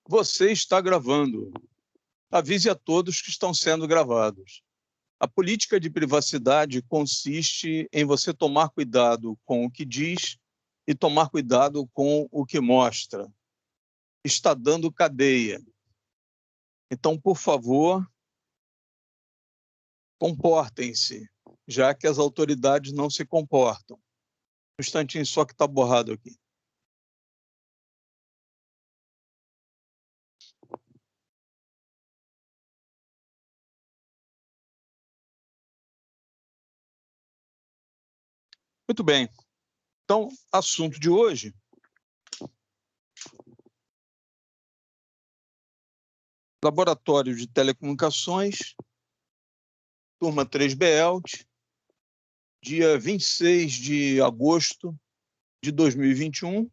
Você está gravando. Avise a todos que estão sendo gravados. A política de privacidade consiste em você tomar cuidado com o que diz e tomar cuidado com o que mostra. Está dando cadeia. Então, por favor, comportem-se, já que as autoridades não se comportam. Um instantinho só que está borrado aqui. Muito bem. Então, assunto de hoje. Laboratório de Telecomunicações, turma 3BELT, dia 26 de agosto de 2021,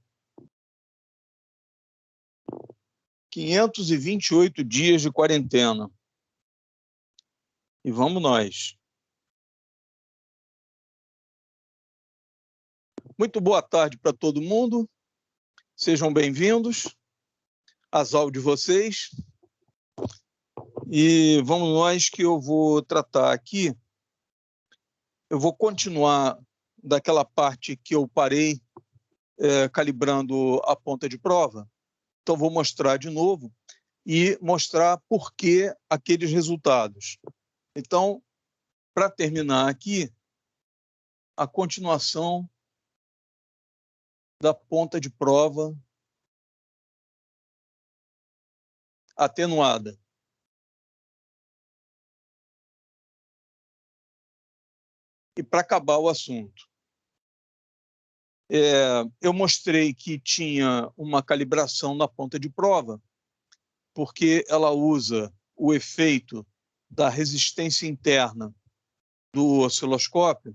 528 dias de quarentena. E vamos nós. Muito boa tarde para todo mundo. Sejam bem-vindos às aulas de vocês. E vamos nós que eu vou tratar aqui. Eu vou continuar daquela parte que eu parei calibrando a ponta de prova. Então, vou mostrar de novo e mostrar por que aqueles resultados. Então, para terminar aqui, a continuação da ponta de prova atenuada. E para acabar o assunto, eu mostrei que tinha uma calibração na ponta de prova, porque ela usa o efeito da resistência interna do osciloscópio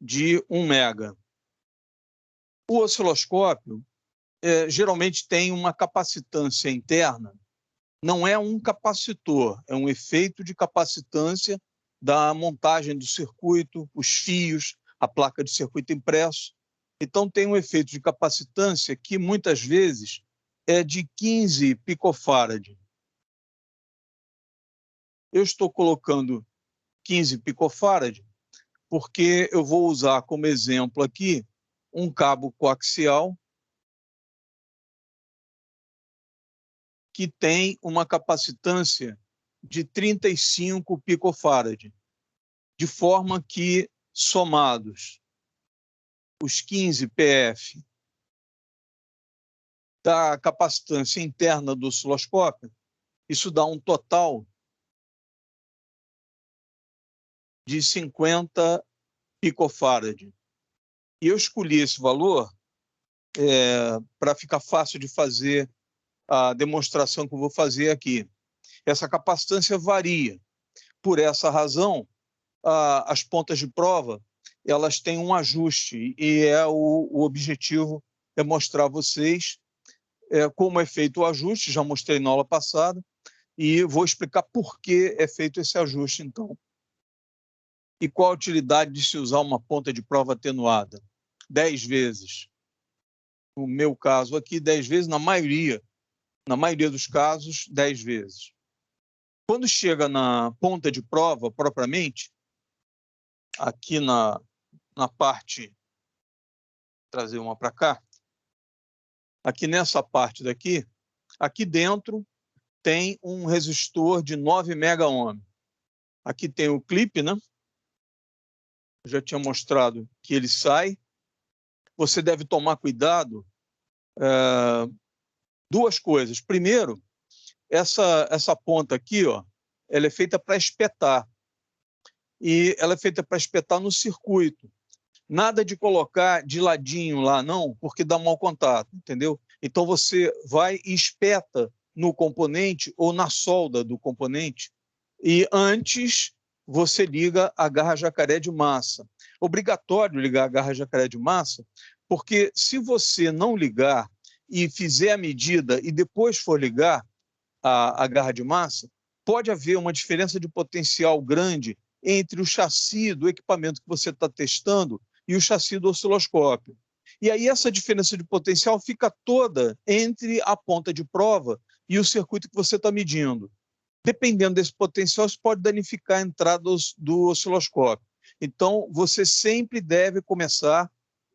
de 1 mega. O osciloscópio geralmente tem uma capacitância interna, não é um capacitor, é um efeito de capacitância da montagem do circuito, os fios, a placa de circuito impresso. Então, tem um efeito de capacitância que, muitas vezes, é de 15 picofarad. Eu estou colocando 15 picofarad porque eu vou usar como exemplo aqui um cabo coaxial que tem uma capacitância de 35 picofarad, de forma que, somados os 15 PF da capacitância interna do osciloscópio, isso dá um total de 50 picofarad. E eu escolhi esse valor para ficar fácil de fazer a demonstração que eu vou fazer aqui. Essa capacitância varia. Por essa razão, as pontas de prova elas têm um ajuste, e o objetivo é mostrar a vocês como é feito o ajuste, já mostrei na aula passada, e vou explicar por que é feito esse ajuste, então. E qual a utilidade de se usar uma ponta de prova atenuada? 10 vezes. No meu caso aqui, 10 vezes, na maioria dos casos, 10 vezes. Quando chega na ponta de prova, propriamente, aqui na parte, vou trazer uma para cá, aqui nessa parte daqui, aqui dentro tem um resistor de 9 megaohm. Aqui tem o clipe, né? Eu já tinha mostrado que ele sai. Você deve tomar cuidado. Duas coisas. Primeiro, essa ponta aqui, ó, ela é feita para espetar. E ela é feita para espetar no circuito. Nada de colocar de ladinho lá, não, porque dá mau contato, entendeu? Então, você vai e espeta no componente ou na solda do componente e antes você liga a garra jacaré de massa. Obrigatório ligar a garra jacaré de massa, porque se você não ligar e fizer a medida e depois for ligar a garra de massa, pode haver uma diferença de potencial grande entre o chassi do equipamento que você está testando e o chassi do osciloscópio. E aí essa diferença de potencial fica toda entre a ponta de prova e o circuito que você está medindo. Dependendo desse potencial, isso pode danificar a entrada do osciloscópio. Então, você sempre deve começar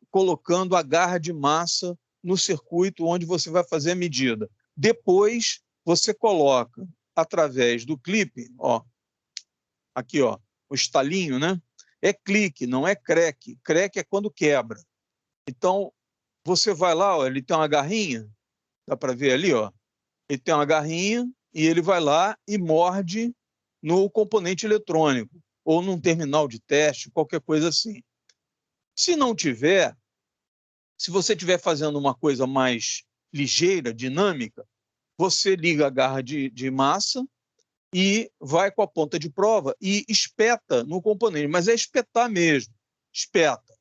colocando a garra de massa no circuito onde você vai fazer a medida. Depois, você coloca, através do clipe, ó, aqui, ó, o estalinho, né? É clique, não é creque. Creque é quando quebra. Então, você vai lá, ó, ele tem uma garrinha, dá para ver ali, ó. Ele tem uma garrinha e ele vai lá e morde no componente eletrônico ou num terminal de teste, qualquer coisa assim. Se não tiver, se você estiver fazendo uma coisa mais ligeira, dinâmica, você liga a garra de massa e vai com a ponta de prova e espeta no componente, mas é espetar mesmo, espeta.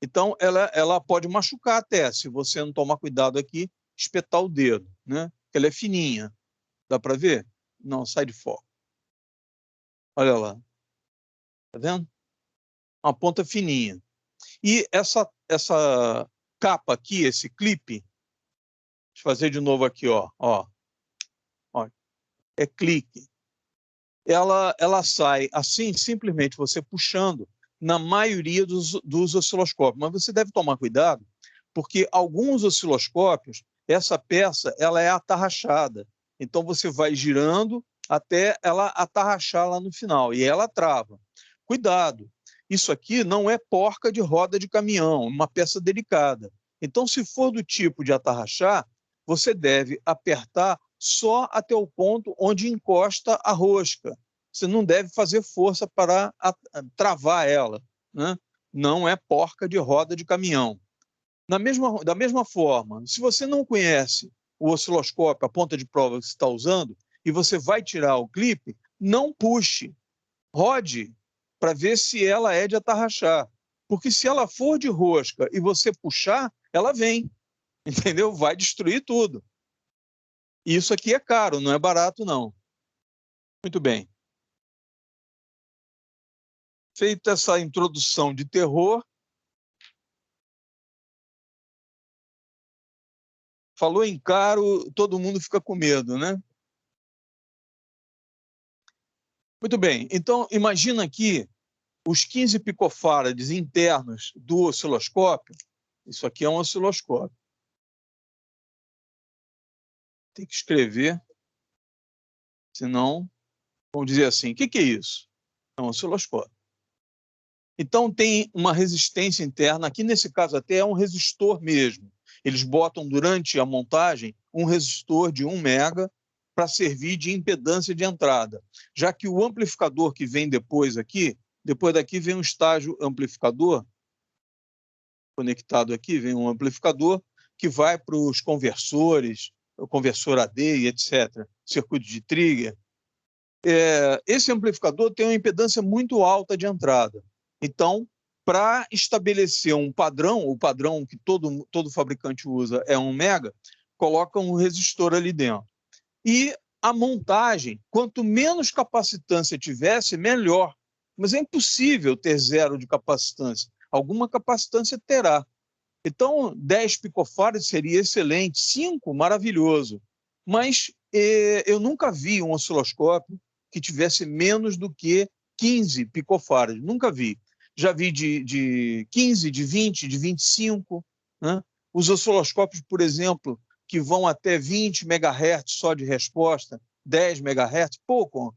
Então, ela pode machucar até, se você não tomar cuidado aqui, espetar o dedo, né? Ela é fininha. Dá para ver? Não, sai de foco. Olha lá. Tá vendo? Uma ponta fininha. E essa capa aqui, esse clipe, deixa eu fazer de novo aqui, ó. Ó, é clique. Ela sai assim, simplesmente você puxando na maioria dos osciloscópios. Mas você deve tomar cuidado, porque alguns osciloscópios, essa peça ela é atarrachada. Então, você vai girando até ela atarrachar lá no final, e ela trava. Cuidado, isso aqui não é porca de roda de caminhão, uma peça delicada. Então, se for do tipo de atarrachar, você deve apertar só até o ponto onde encosta a rosca. Você não deve fazer força para travar ela, né? Não é porca de roda de caminhão. Da mesma forma, se você não conhece o osciloscópio, a ponta de prova que você está usando, e você vai tirar o clipe, não puxe, rode para ver se ela é de atarrachar. Porque se ela for de rosca e você puxar, ela vem, entendeu? Vai destruir tudo. E isso aqui é caro, não é barato, não. Muito bem. Feita essa introdução de terror, falou em caro, todo mundo fica com medo, né? Muito bem, então imagina aqui os 15 picofarads internos do osciloscópio. Isso aqui é um osciloscópio. Tem que escrever, senão vão dizer assim, o que é isso? É um osciloscópio. Então tem uma resistência interna, aqui nesse caso até é um resistor mesmo. Eles botam durante a montagem um resistor de 1 mega para servir de impedância de entrada, já que o amplificador que vem depois daqui vem um estágio amplificador, conectado aqui, vem um amplificador que vai para os conversores, o conversor AD e etc., circuito de trigger. Esse amplificador tem uma impedância muito alta de entrada. Então, para estabelecer um padrão, o padrão que todo fabricante usa é 1 mega, coloca um resistor ali dentro. E a montagem, quanto menos capacitância tivesse, melhor. Mas é impossível ter zero de capacitância. Alguma capacitância terá. Então, 10 picofarads seria excelente, 5, maravilhoso. Mas eu nunca vi um osciloscópio que tivesse menos do que 15 picofarads. Nunca vi. Já vi de 15, de 20, de 25. Né? Os osciloscópios, por exemplo, que vão até 20 MHz só de resposta, 10 MHz, pouco,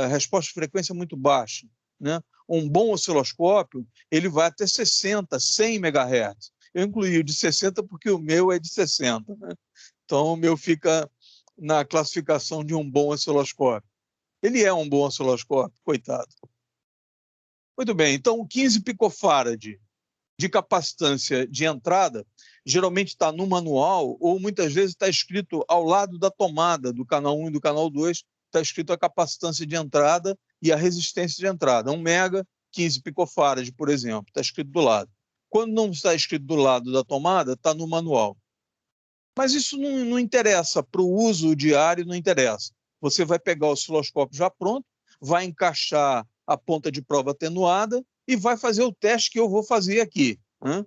resposta de frequência muito baixa. Né? Um bom osciloscópio, ele vai até 60, 100 MHz. Eu incluí o de 60 porque o meu é de 60. Né? Então, o meu fica na classificação de um bom osciloscópio. Ele é um bom osciloscópio, coitado. Muito bem, então 15 picofarad de capacitância de entrada, geralmente está no manual ou muitas vezes está escrito ao lado da tomada do canal 1 e do canal 2, está escrito a capacitância de entrada e a resistência de entrada. 1 mega, 15 picofarad, por exemplo, está escrito do lado. Quando não está escrito do lado da tomada, está no manual. Mas isso não interessa, para o uso diário não interessa. Você vai pegar o osciloscópio já pronto, vai encaixar a ponta de prova atenuada e vai fazer o teste que eu vou fazer aqui. Né?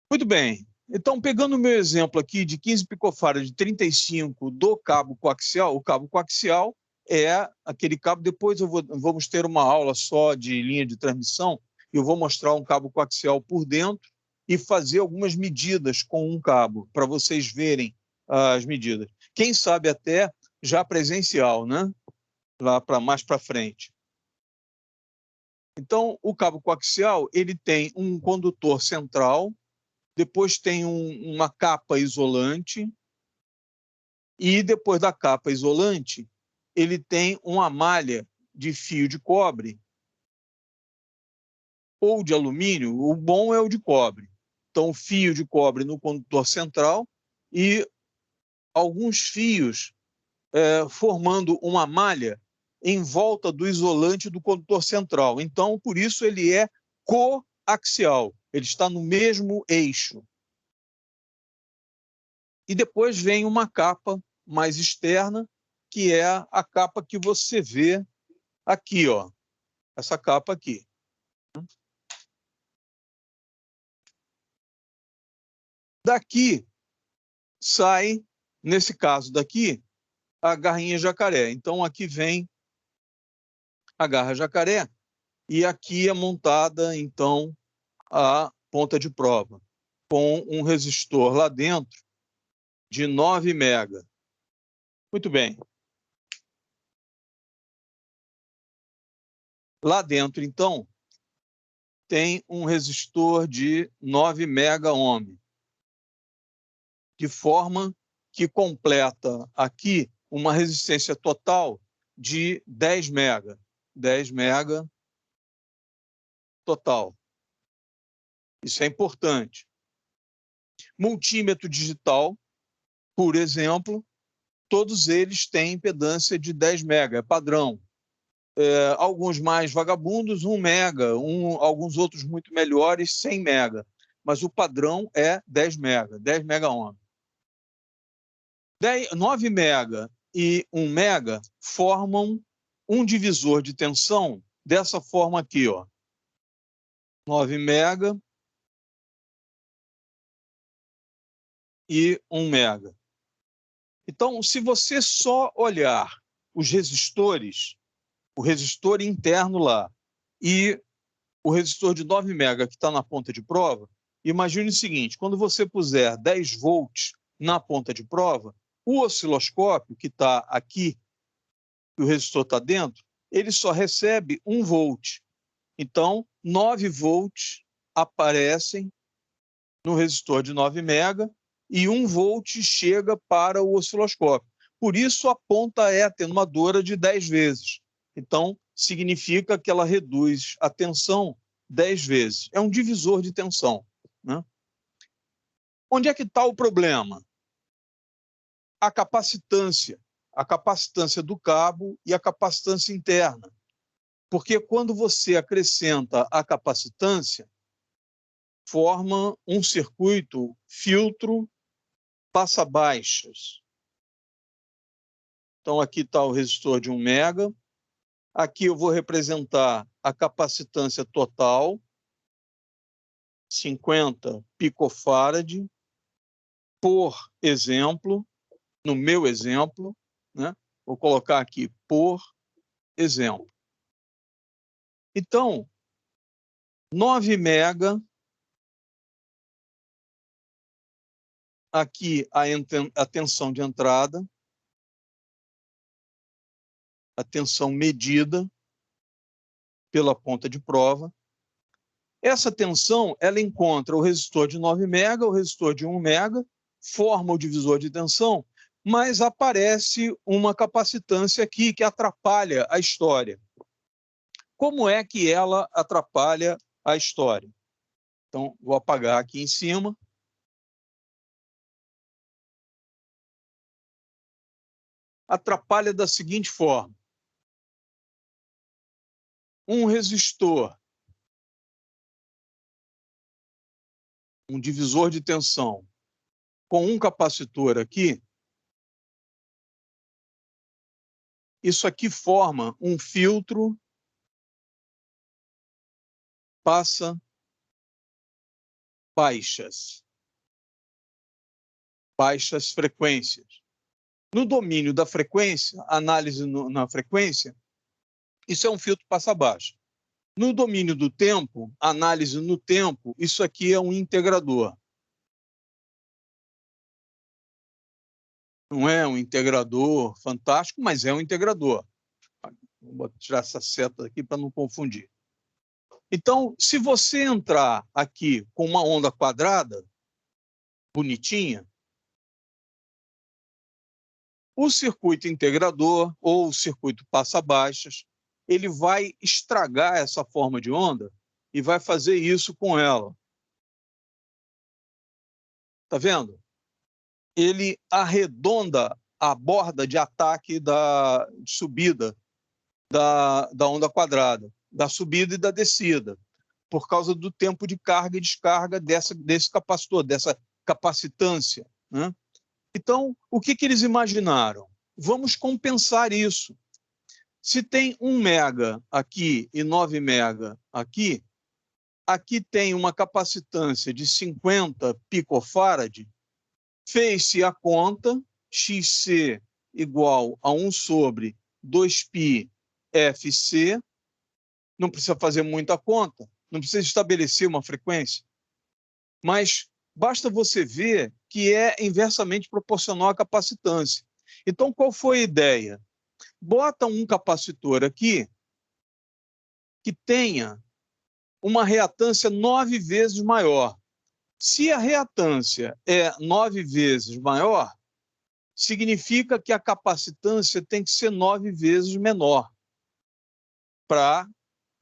Muito bem. Então, pegando o meu exemplo aqui de 15 picofarads de 35 do cabo coaxial, o cabo coaxial é aquele cabo, depois vamos ter uma aula só de linha de transmissão, e eu vou mostrar um cabo coaxial por dentro e fazer algumas medidas com um cabo, para vocês verem as medidas. Quem sabe até já presencial, né? Lá mais para frente. Então, o cabo coaxial ele tem um condutor central, depois tem uma capa isolante, e depois da capa isolante, ele tem uma malha de fio de cobre ou de alumínio, o bom é o de cobre. Então, fio de cobre no condutor central e alguns fios formando uma malha em volta do isolante do condutor central. Então, por isso ele é coaxial, ele está no mesmo eixo. E depois vem uma capa mais externa, que é a capa que você vê aqui, ó, essa capa aqui. Daqui sai, nesse caso daqui, a garrinha jacaré. Então, aqui vem a garra jacaré e aqui é montada, então, a ponta de prova, com um resistor lá dentro de 9 mega. Muito bem. Lá dentro, então, tem um resistor de 9 mega ohm, de forma que completa aqui uma resistência total de 10 mega. 10 mega total. Isso é importante. Multímetro digital, por exemplo, todos eles têm impedância de 10 mega, é padrão. Alguns mais vagabundos, 1 mega, alguns outros muito melhores, 100 mega. Mas o padrão é 10 mega, 10 mega ohm. 9 mega e 1 mega formam um divisor de tensão dessa forma aqui, ó. 9 mega e 1 mega. Então, se você só olhar os resistores, o resistor interno lá e o resistor de 9 mega que está na ponta de prova, imagine o seguinte, quando você puser 10 volts na ponta de prova, o osciloscópio que está aqui, e o resistor está dentro, ele só recebe 1 volt. Então, 9 volts aparecem no resistor de 9 mega e 1 volt chega para o osciloscópio. Por isso, a ponta é atenuadora de 10 vezes. Então, significa que ela reduz a tensão 10 vezes. É um divisor de tensão, né? Onde é que está o problema? A capacitância do cabo e a capacitância interna. Porque quando você acrescenta a capacitância, forma um circuito filtro passa-baixas. Então, aqui está o resistor de 1 mega. Aqui eu vou representar a capacitância total, 50 picofarad, por exemplo, no meu exemplo, né? Vou colocar aqui por exemplo. Então, 9 mega, aqui a tensão de entrada, a tensão medida pela ponta de prova. Essa tensão, ela encontra o resistor de 9 mega, o resistor de 1 mega, forma o divisor de tensão, mas aparece uma capacitância aqui que atrapalha a história. Como é que ela atrapalha a história? Então, vou apagar aqui em cima. Atrapalha da seguinte forma. Um resistor, um divisor de tensão, com um capacitor aqui, isso aqui forma um filtro baixas frequências. No domínio da frequência, análise na frequência, isso é um filtro passa-baixa. No domínio do tempo, análise no tempo, isso aqui é um integrador. Não é um integrador fantástico, mas é um integrador. Vou tirar essa seta aqui para não confundir. Então, se você entrar aqui com uma onda quadrada, bonitinha, o circuito integrador ou o circuito passa-baixas, ele vai estragar essa forma de onda e vai fazer isso com ela. Está vendo? Ele arredonda a borda de ataque de subida da onda quadrada, da subida e da descida, por causa do tempo de carga e descarga desse capacitor, dessa capacitância, né? Então, o que eles imaginaram? Vamos compensar isso. Se tem 1 mega aqui e 9 mega aqui, aqui tem uma capacitância de 50 picofarad, fez-se a conta, XC igual a 1 sobre 2π FC, não precisa fazer muita conta, não precisa estabelecer uma frequência, mas basta você ver que é inversamente proporcional à capacitância. Então, qual foi a ideia? Bota um capacitor aqui que tenha uma reatância 9 vezes maior. Se a reatância é 9 vezes maior, significa que a capacitância tem que ser 9 vezes menor para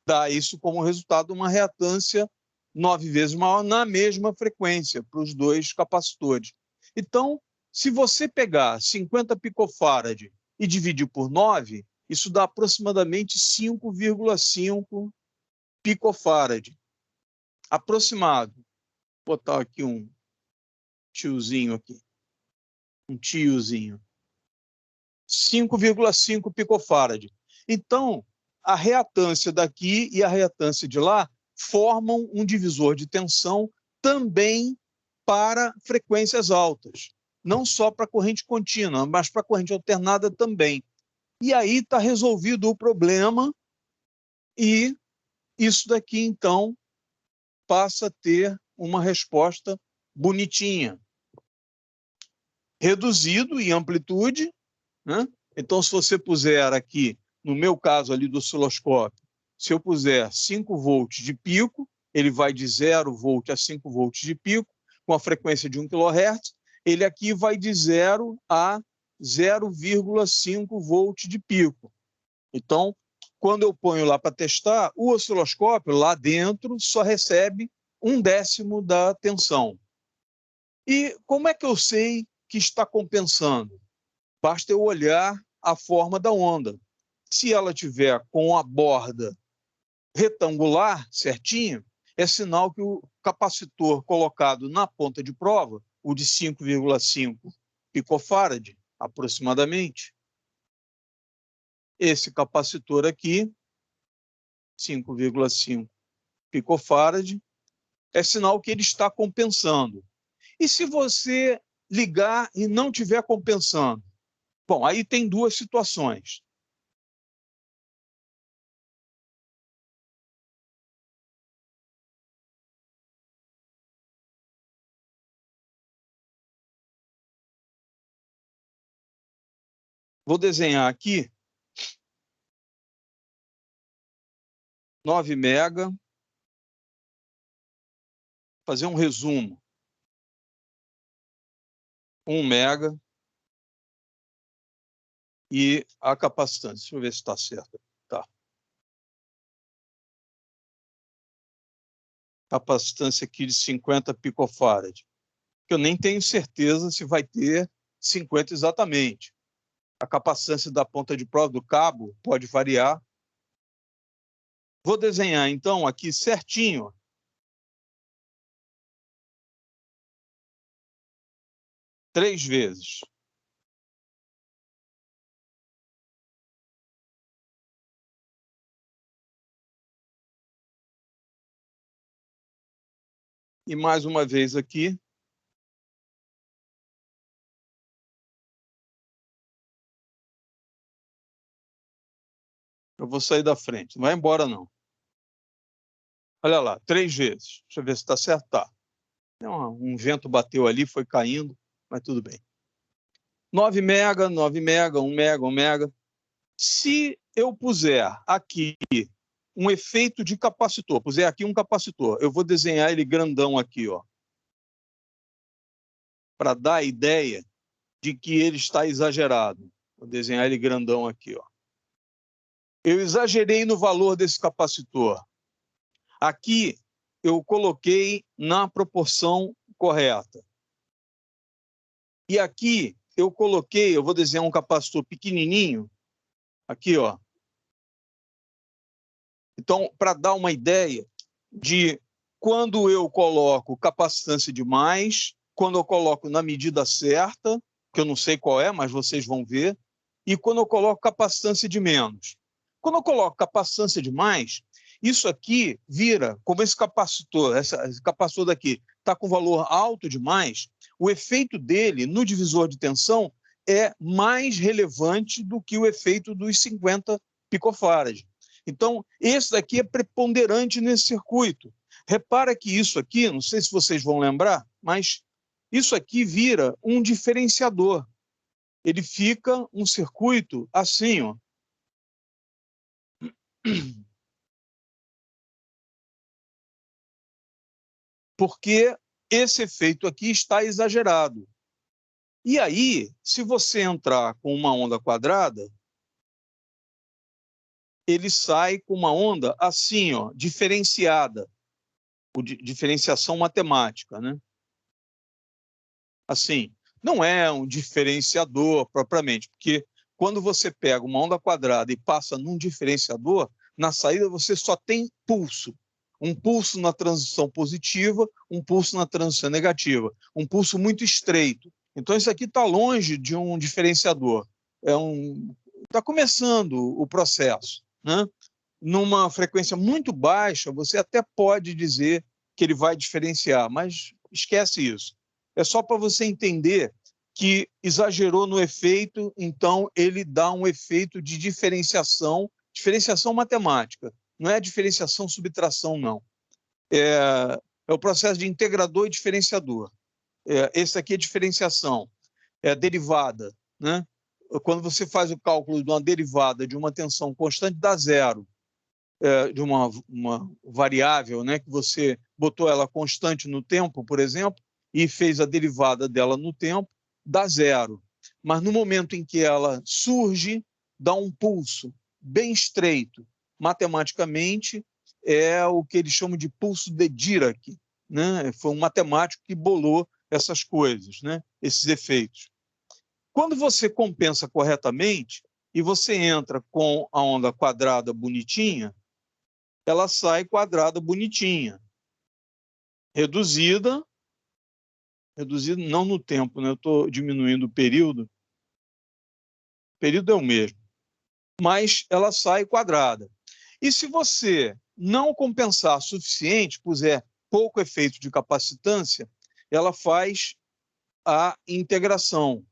dar isso como resultado uma reatância 9 vezes maior na mesma frequência para os dois capacitores. Então, se você pegar 50 picofarad e dividir por 9, isso dá aproximadamente 5,5 picofarad. Aproximado. Vou botar aqui um tiozinho aqui. Um tiozinho. 5,5 picofarad. Então, a reatância daqui e a reatância de lá formam um divisor de tensão também para frequências altas. Não só para corrente contínua, mas para corrente alternada também. E aí está resolvido o problema e isso daqui, então, passa a ter uma resposta bonitinha. Reduzido em amplitude, né? Então, se você puser aqui, no meu caso ali do osciloscópio, se eu puser 5 volts de pico, ele vai de 0 volt a 5 volts de pico, com a frequência de 1 kHz, ele aqui vai de 0 a 0,5 volts de pico. Então, quando eu ponho lá para testar, o osciloscópio lá dentro só recebe 1/10 da tensão. E como é que eu sei que está compensando? Basta eu olhar a forma da onda. Se ela tiver com a borda retangular, certinho, é sinal que o capacitor colocado na ponta de prova, o de 5,5 picofarad, aproximadamente, esse capacitor aqui, 5,5 picofarad, é sinal que ele está compensando. E se você ligar e não estiver compensando? Bom, aí tem duas situações. Vou desenhar aqui 9 mega, fazer um resumo. 1 mega e a capacitância. Deixa eu ver se está certo. Tá. Capacitância aqui de 50 picofarad. Eu nem tenho certeza se vai ter 50 exatamente. A capacitância da ponta de prova do cabo pode variar. Vou desenhar, então, aqui certinho. Três vezes. E mais uma vez aqui. Eu vou sair da frente. Não vai embora, não. Olha lá, 3 vezes. Deixa eu ver se está certo. Tá. Um vento bateu ali, foi caindo, mas tudo bem. 9 mega, 9 mega, 1 mega, 1 mega. Se eu puser aqui um efeito de capacitor, puser aqui um capacitor, eu vou desenhar ele grandão aqui, ó, para dar a ideia de que ele está exagerado. Vou desenhar ele grandão aqui, ó. Eu exagerei no valor desse capacitor. Aqui eu coloquei na proporção correta. E aqui eu coloquei, eu vou desenhar um capacitor pequenininho, aqui, ó. Então, para dar uma ideia de quando eu coloco capacitância demais, quando eu coloco na medida certa, que eu não sei qual é, mas vocês vão ver, e quando eu coloco capacitância de menos. Quando eu coloco capacitância de mais, isso aqui vira, como esse capacitor daqui está com valor alto demais, o efeito dele no divisor de tensão é mais relevante do que o efeito dos 50 picofarad. Então, esse daqui é preponderante nesse circuito. Repara que isso aqui, não sei se vocês vão lembrar, mas isso aqui vira um diferenciador. Ele fica um circuito assim, ó. Porque esse efeito aqui está exagerado. E aí, se você entrar com uma onda quadrada, ele sai com uma onda assim, ó, diferenciada, diferenciação matemática, né? Assim, não é um diferenciador propriamente, porque quando você pega uma onda quadrada e passa num diferenciador, na saída você só tem pulso. Um pulso na transição positiva, um pulso na transição negativa. Um pulso muito estreito. Então, isso aqui está longe de um diferenciador. Está começando o processo, né? Numa frequência muito baixa, você até pode dizer que ele vai diferenciar, mas esquece isso. É só para você entender que exagerou no efeito, então ele dá um efeito de diferenciação matemática. Não é diferenciação subtração, não. É o processo de integrador e diferenciador. Esse aqui é diferenciação, é a derivada, né? Quando você faz o cálculo de uma derivada de uma tensão constante, dá zero. De uma variável, né, que você botou ela constante no tempo, por exemplo, e fez a derivada dela no tempo, dá zero. Mas no momento em que ela surge, dá um pulso bem estreito. Matematicamente, é o que eles chamam de pulso de Dirac, né? Foi um matemático que bolou essas coisas, né? Esses efeitos. Quando você compensa corretamente e você entra com a onda quadrada bonitinha, ela sai quadrada bonitinha, reduzida não no tempo, né? Eu estou diminuindo o período é o mesmo, mas ela sai quadrada. E se você não compensar suficiente, puser pouco efeito de capacitância, ela faz a integração.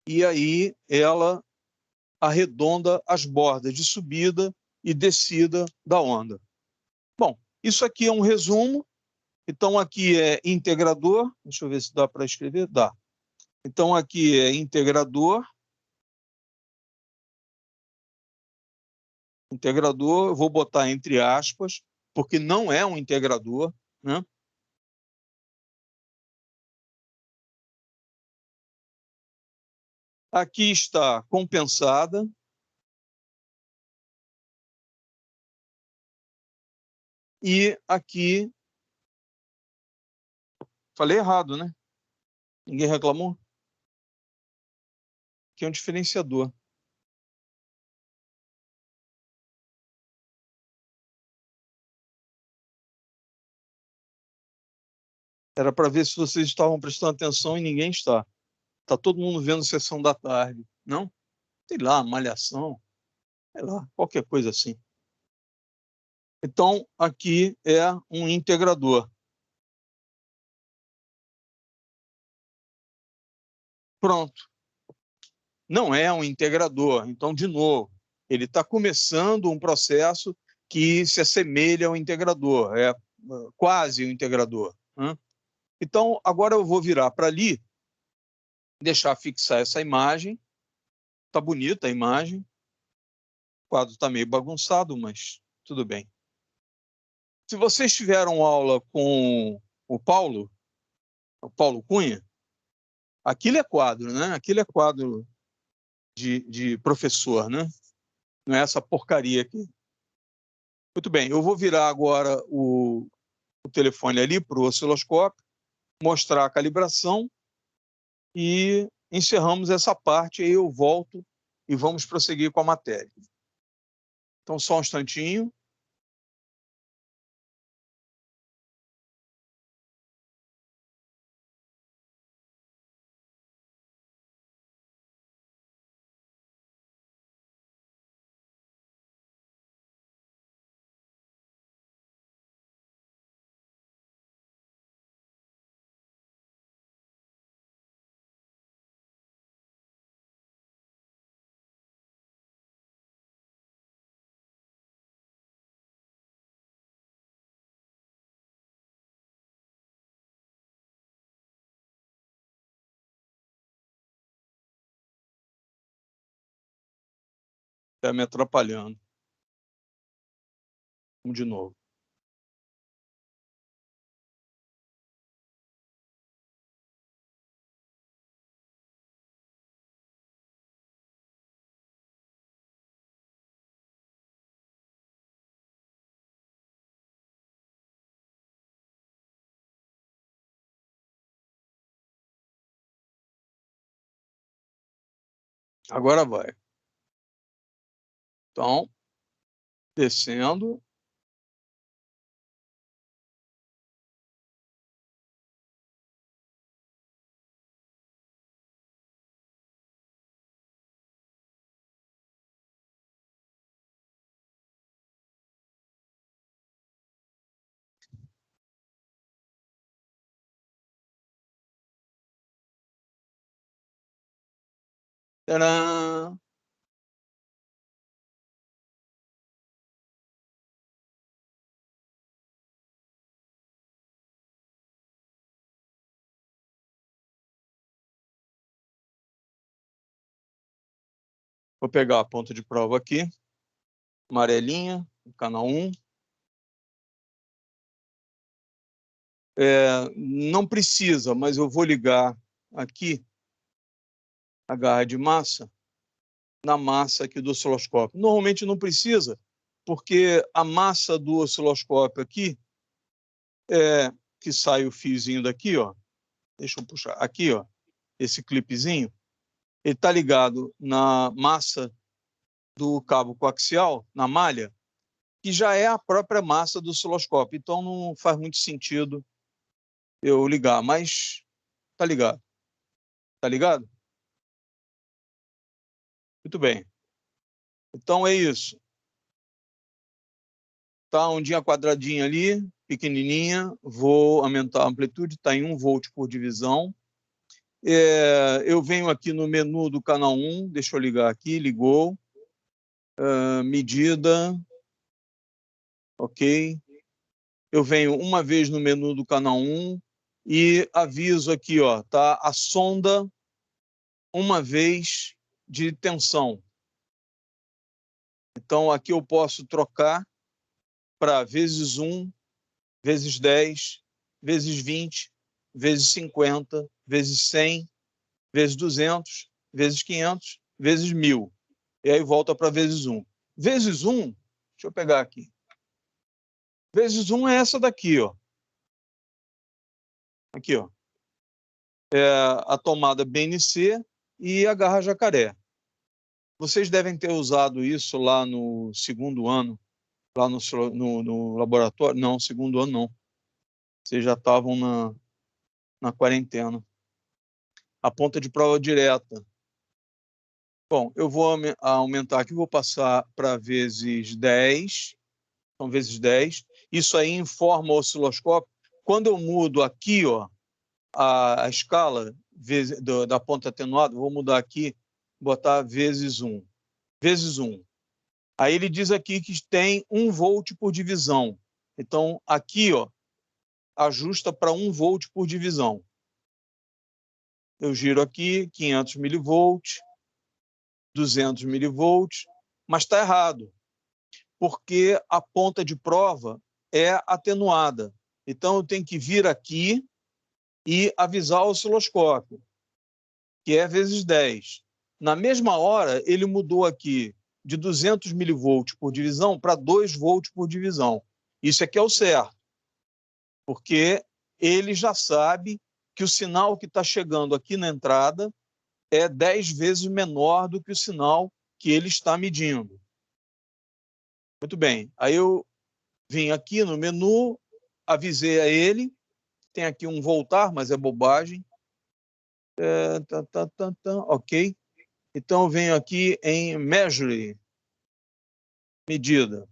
E aí ela arredonda as bordas de subida e descida da onda. Bom, isso aqui é um resumo. Então, aqui é integrador. Deixa eu ver se dá para escrever. Dá. Então, aqui é integrador. Integrador, eu vou botar entre aspas, porque não é um integrador, né? Aqui está compensada. E aqui... Falei errado, né? Ninguém reclamou? Aqui é um diferenciador. Era para ver se vocês estavam prestando atenção e ninguém está. Está todo mundo vendo Sessão da Tarde. Não? Sei lá, Malhação. Sei lá, qualquer coisa assim. Então, aqui é um integrador. Pronto. Não é um integrador. Então, de novo, ele está começando um processo que se assemelha ao integrador, é quase um integrador, né? Então, agora eu vou virar para ali, deixar fixar essa imagem. Está bonita a imagem. O quadro está meio bagunçado, mas tudo bem. Se vocês tiveram aula com o Paulo Cunha, aquilo é quadro, né? Aquilo é quadro de professor, né? Não é essa porcaria aqui. Muito bem, eu vou virar agora o telefone ali para o osciloscópio, mostrar a calibração e encerramos essa parte. Aí eu volto e vamos prosseguir com a matéria. Então, só um instantinho. Está me atrapalhando. Vamos de novo. Agora vai. Então, descendo. Tcharam! Vou pegar a ponta de prova aqui, amarelinha, canal 1. Não precisa, mas eu vou ligar aqui a garra de massa na massa aqui do osciloscópio. Normalmente não precisa, porque a massa do osciloscópio aqui, que sai o fiozinho daqui, ó, deixa eu puxar, aqui, ó, esse clipezinho, ele está ligado na massa do cabo coaxial, na malha, que já é a própria massa do osciloscópio. Então não faz muito sentido eu ligar, mas tá ligado. Tá ligado? Muito bem. Então é isso. Tá a ondinha quadradinha ali, pequenininha. Vou aumentar a amplitude, está em 1 volt por divisão. Eu venho aqui no menu do canal 1, deixa eu ligar aqui, ligou. Medida, ok. Eu venho uma vez no menu do canal 1 e aviso aqui, ó, tá a sonda uma vez de tensão. Então, aqui eu posso trocar para vezes 1, vezes 10, vezes 20, vezes 50, vezes 100, vezes 200, vezes 500, vezes 1000. E aí volta para vezes 1. Vezes 1, deixa eu pegar aqui. Vezes 1 é essa daqui, ó. Aqui, ó. É a tomada BNC e a garra jacaré. Vocês devem ter usado isso lá no segundo ano, lá no laboratório. Não, segundo ano não. Vocês já estavam na quarentena. A ponta de prova direta. Bom, eu vou aumentar aqui, vou passar para vezes 10. Então, vezes 10. Isso aí informa o osciloscópio. Quando eu mudo aqui, ó, a escala da ponta atenuada, vou mudar aqui, botar vezes 1. Vezes 1. Aí ele diz aqui que tem 1 volt por divisão. Então, aqui, ó, ajusta para 1 volt por divisão. Eu giro aqui, 500 milivolts, 200 milivolts, mas está errado, porque a ponta de prova é atenuada. Então, eu tenho que vir aqui e avisar o osciloscópio, que é vezes 10. Na mesma hora, ele mudou aqui de 200 milivolts por divisão para 2 volts por divisão. Isso aqui é o certo, porque ele já sabe que o sinal que está chegando aqui na entrada é 10 vezes menor do que o sinal que ele está medindo. Muito bem. Aí eu vim aqui no menu, avisei a ele, tem aqui um voltar, mas é bobagem. Ok. Então eu venho aqui em Measure, medida.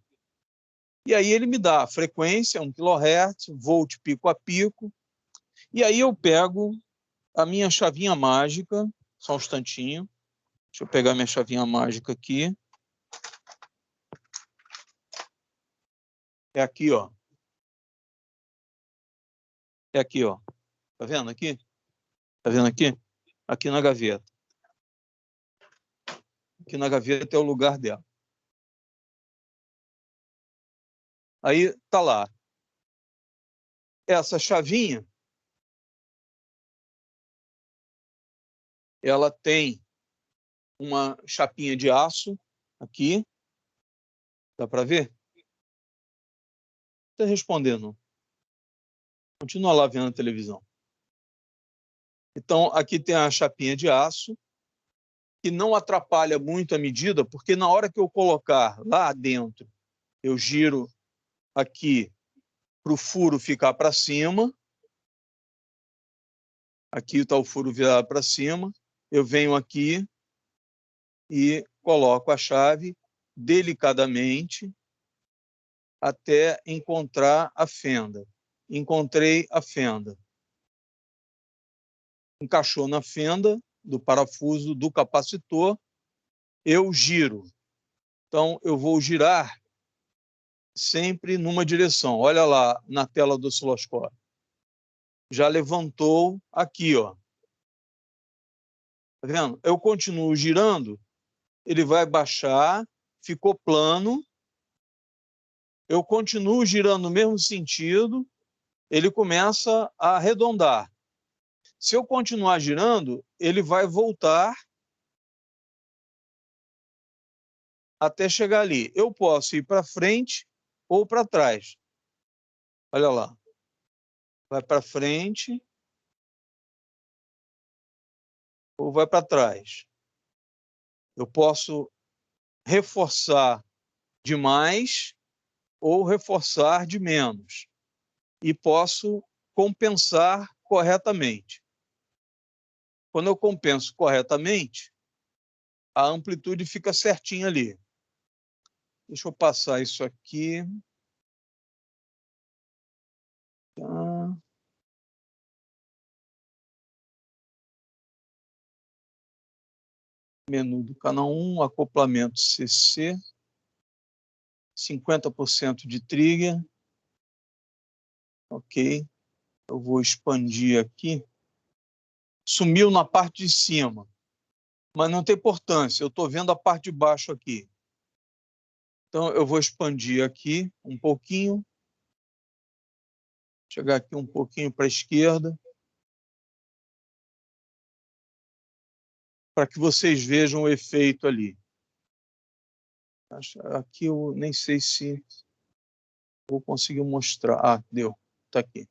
E aí ele me dá a frequência, 1 kHz, volt pico a pico. E aí eu pego a minha chavinha mágica, só um instantinho. Deixa eu pegar minha chavinha mágica aqui. É aqui, ó. É aqui, ó. Tá vendo aqui? Tá vendo aqui? Aqui na gaveta. Aqui na gaveta é o lugar dela. Aí tá lá. Essa chavinha, ela tem uma chapinha de aço aqui. Dá para ver? Está respondendo. Continua lá vendo a televisão. Então, aqui tem a chapinha de aço, que não atrapalha muito a medida, porque na hora que eu colocar lá dentro, eu giro aqui para o furo ficar para cima. Aqui está o furo virado para cima. Eu venho aqui e coloco a chave delicadamente até encontrar a fenda. Encontrei a fenda. Encaixou na fenda do parafuso do capacitor, eu giro. Então, eu vou girar sempre numa direção. Olha lá na tela do osciloscópio. Já levantou aqui, ó. Tá vendo? Eu continuo girando, ele vai baixar, ficou plano. Eu continuo girando no mesmo sentido, ele começa a arredondar. Se eu continuar girando, ele vai voltar até chegar ali. Eu posso ir para frente ou para trás. Olha lá. Vai para frente ou vai para trás. Eu posso reforçar de mais ou reforçar de menos. E posso compensar corretamente. Quando eu compenso corretamente, a amplitude fica certinha ali. Deixa eu passar isso aqui. Tá. Menu do canal 1, acoplamento CC, 50% de trigger. Ok. Eu vou expandir aqui. Sumiu na parte de cima, mas não tem importância. Eu estou vendo a parte de baixo aqui. Então, eu vou expandir aqui um pouquinho. Chegar aqui um pouquinho para a esquerda. Para que vocês vejam o efeito ali. Aqui eu nem sei se vou conseguir mostrar. Ah, deu. Está aqui.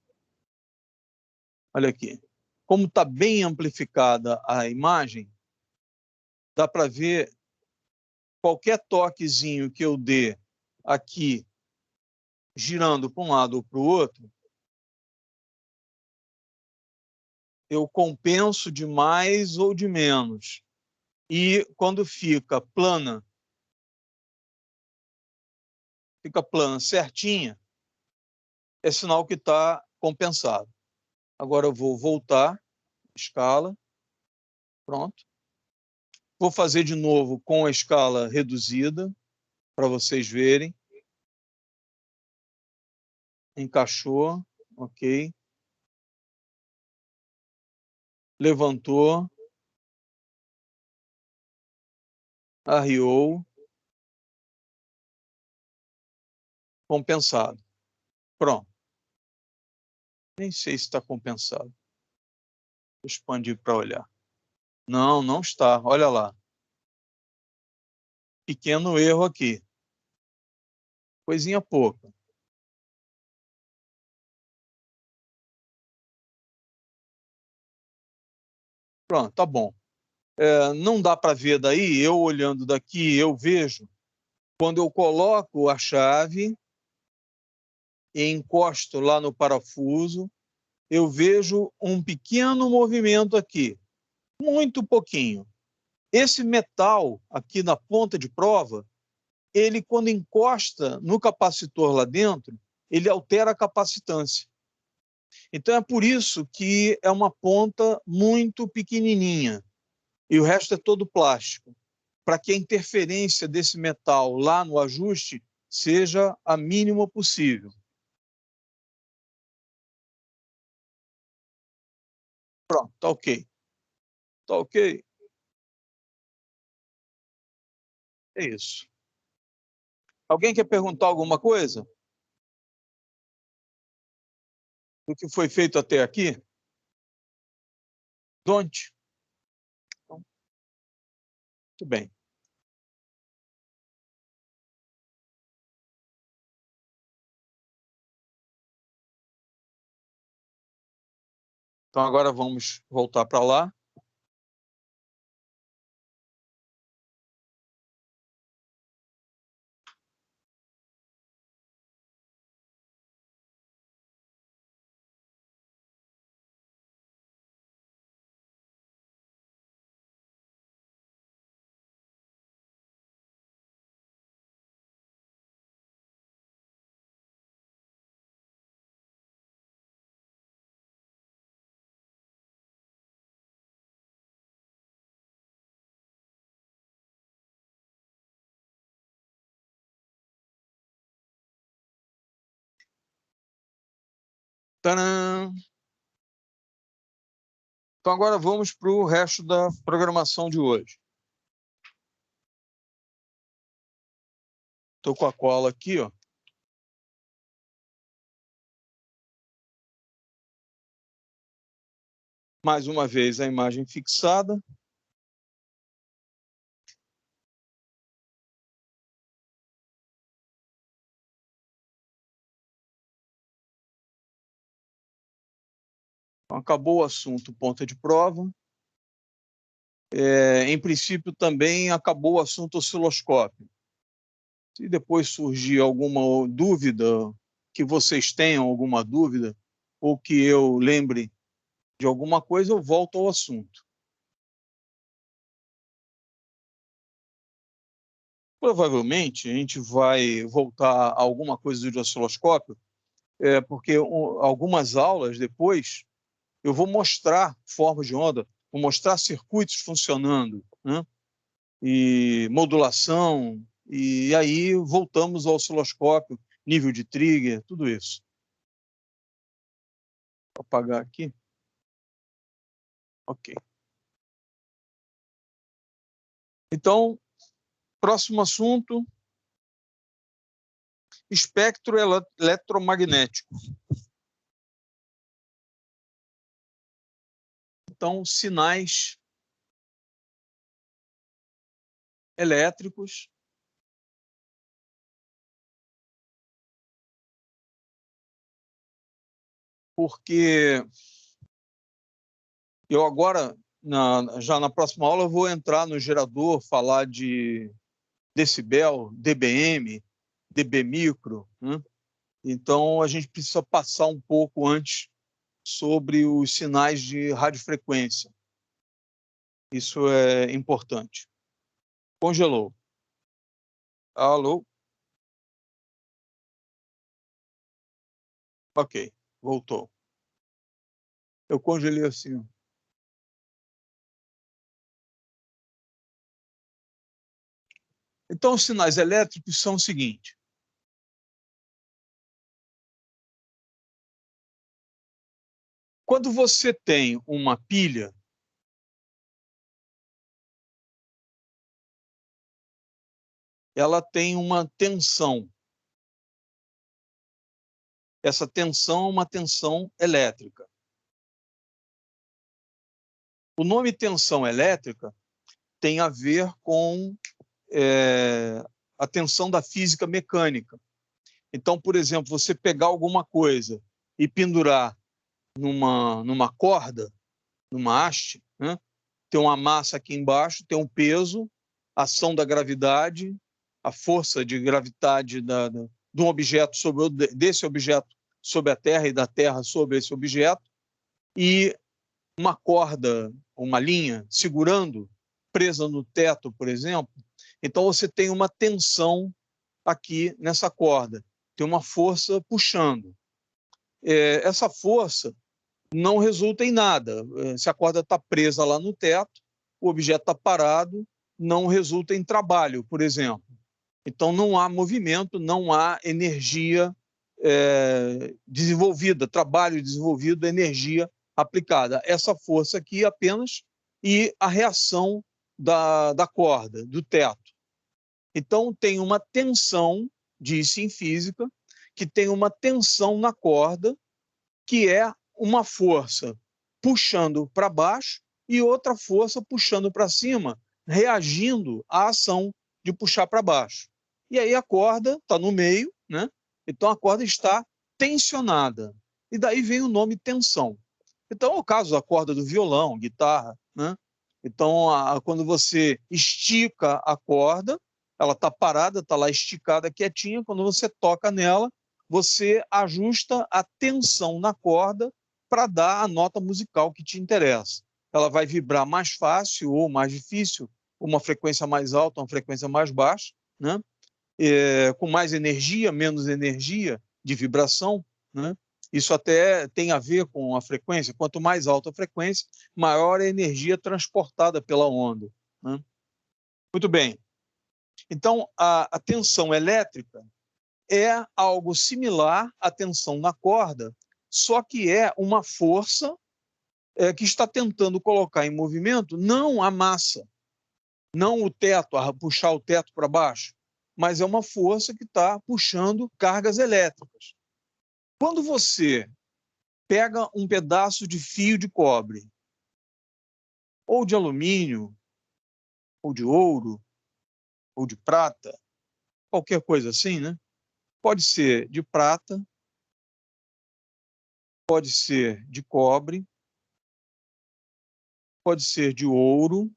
Olha aqui. Como está bem amplificada a imagem, dá para ver qualquer toquezinho que eu dê aqui, girando para um lado ou para o outro, eu compenso de mais ou de menos. E quando fica plana certinha, é sinal que está compensado. Agora eu vou voltar, escala. Pronto. Vou fazer de novo com a escala reduzida, para vocês verem. Encaixou, ok. Levantou. Arriou. Compensado. Pronto. Nem sei se está compensado. Vou expandir para olhar. Não, não está. Olha lá. Pequeno erro aqui. Coisinha pouca. Pronto, tá bom. Não dá para ver daí, eu olhando daqui, eu vejo, quando eu coloco a chave e encosto lá no parafuso, eu vejo um pequeno movimento aqui, muito pouquinho. Esse metal aqui na ponta de prova, ele quando encosta no capacitor lá dentro, ele altera a capacitância. Então é por isso que é uma ponta muito pequenininha e o resto é todo plástico, para que a interferência desse metal lá no ajuste seja a mínima possível. Pronto, tá ok. Tá ok? É isso. Alguém quer perguntar alguma coisa do que foi feito até aqui? Don't? Então, muito bem. Então agora vamos voltar para lá. Tadã! Então agora vamos para o resto da programação de hoje. Estou com a cola aqui, ó. Mais uma vez a imagem fixada. Então, acabou o assunto ponta de prova. Em princípio, também acabou o assunto osciloscópio. Se depois surgir alguma dúvida, que vocês tenham alguma dúvida, ou que eu lembre de alguma coisa, eu volto ao assunto. Provavelmente a gente vai voltar a alguma coisa de osciloscópio, porque algumas aulas depois eu vou mostrar formas de onda, vou mostrar circuitos funcionando, né? E modulação, e aí voltamos ao osciloscópio, nível de trigger, tudo isso. Vou apagar aqui. Ok. Então, próximo assunto, espectro eletromagnético. Então, sinais elétricos porque eu agora, já na próxima aula, eu vou entrar no gerador, falar de decibel, dBm, dB micro, né? Então, a gente precisa passar um pouco antes sobre os sinais de radiofrequência. Isso é importante. Congelou. Alô? Ok, voltou. Eu congelei assim. Então, os sinais elétricos são o seguinte. Quando você tem uma pilha, ela tem uma tensão. Essa tensão é uma tensão elétrica. O nome tensão elétrica tem a ver com a tensão da física mecânica. Então, por exemplo, você pegar alguma coisa e pendurar numa corda, numa haste, né? Tem uma massa aqui embaixo, tem um peso, a ação da gravidade, a força de gravidade de um objeto desse objeto sobre a Terra e da Terra sobre esse objeto, e uma corda, uma linha segurando, presa no teto, por exemplo. Então você tem uma tensão aqui nessa corda, tem uma força puxando. Essa força não resulta em nada. Se a corda está presa lá no teto, o objeto está parado, não resulta em trabalho, por exemplo. Então não há movimento, não há energia desenvolvida, trabalho desenvolvido, energia aplicada. Essa força aqui apenas e a reação da corda, do teto. Então tem uma tensão, diz-se em física, que tem uma tensão na corda, que é uma força puxando para baixo e outra força puxando para cima, reagindo à ação de puxar para baixo. E aí a corda está no meio, né? Então a corda está tensionada. E daí vem o nome tensão. Então é o caso da corda do violão, guitarra, né? Então, quando você estica a corda, ela está parada, está lá esticada, quietinha. Quando você toca nela, você ajusta a tensão na corda para dar a nota musical que te interessa. Ela vai vibrar mais fácil ou mais difícil, uma frequência mais alta, uma frequência mais baixa, né? Com mais energia, menos energia de vibração, né? Isso até tem a ver com a frequência. Quanto mais alta a frequência, maior a energia transportada pela onda, né? Muito bem. Então, a tensão elétrica é algo similar à tensão na corda, só que é uma força que está tentando colocar em movimento não a massa, não o teto, puxar o teto para baixo, mas é uma força que está puxando cargas elétricas. Quando você pega um pedaço de fio de cobre, ou de alumínio, ou de ouro, ou de prata, qualquer coisa assim, né? Pode ser de prata, pode ser de cobre, pode ser de ouro,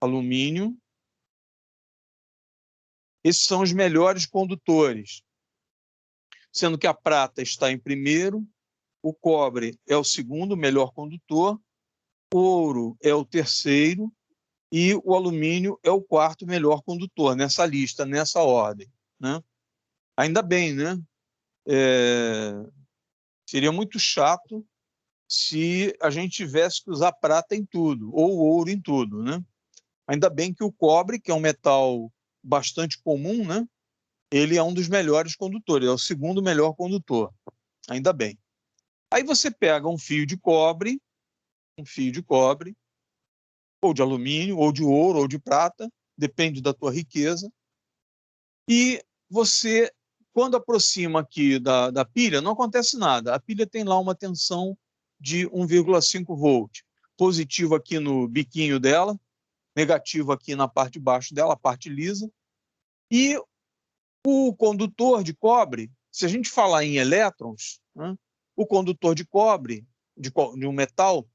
alumínio. Esses são os melhores condutores, sendo que a prata está em primeiro, o cobre é o segundo melhor condutor, o ouro é o terceiro e o alumínio é o quarto melhor condutor nessa lista, nessa ordem, né? Ainda bem, né? Seria muito chato se a gente tivesse que usar prata em tudo, ou ouro em tudo, né? Ainda bem que o cobre, que é um metal bastante comum, né? Ele é um dos melhores condutores, é o segundo melhor condutor. Ainda bem. Aí você pega um fio de cobre, ou de alumínio, ou de ouro, ou de prata, depende da tua riqueza, e você, quando aproxima aqui da pilha, não acontece nada. A pilha tem lá uma tensão de 1,5 volt, positivo aqui no biquinho dela, negativo aqui na parte de baixo dela, a parte lisa, e o condutor de cobre, se a gente falar em elétrons, né, o condutor de cobre, de um metal,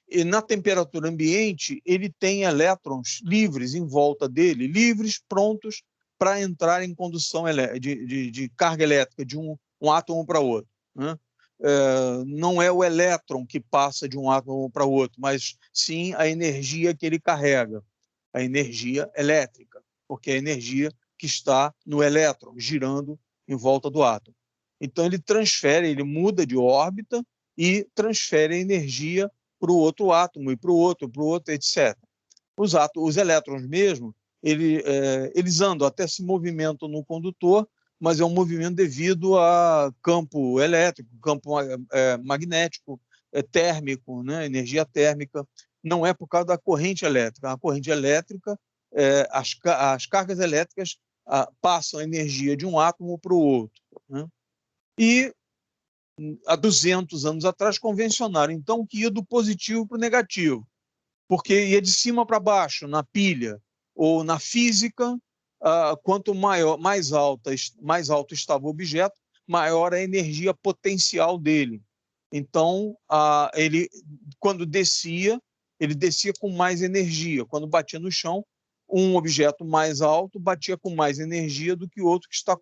e na temperatura ambiente, ele tem elétrons livres em volta dele, livres, prontos para entrar em condução de carga elétrica de um átomo para outro, né? Não é o elétron que passa de um átomo para outro, mas sim a energia que ele carrega, a energia elétrica, porque é a energia que está no elétron, girando em volta do átomo. Então ele muda de órbita e transfere a energia para o outro átomo, e para o outro, etc. Os elétrons mesmo, eles andam, até se movimentam no condutor, mas é um movimento devido a campo elétrico, campo magnético, térmico, né? Energia térmica. Não é por causa da corrente elétrica. A corrente elétrica, as cargas elétricas passam a energia de um átomo para o outro, né? E há 200 anos atrás convencionaram, então, que ia do positivo para o negativo, porque ia de cima para baixo, na pilha, ou na física, quanto mais alto estava o objeto, maior a energia potencial dele. Então, ele, quando descia, ele descia com mais energia. Quando batia no chão, um objeto mais alto batia com mais energia do que o outro que está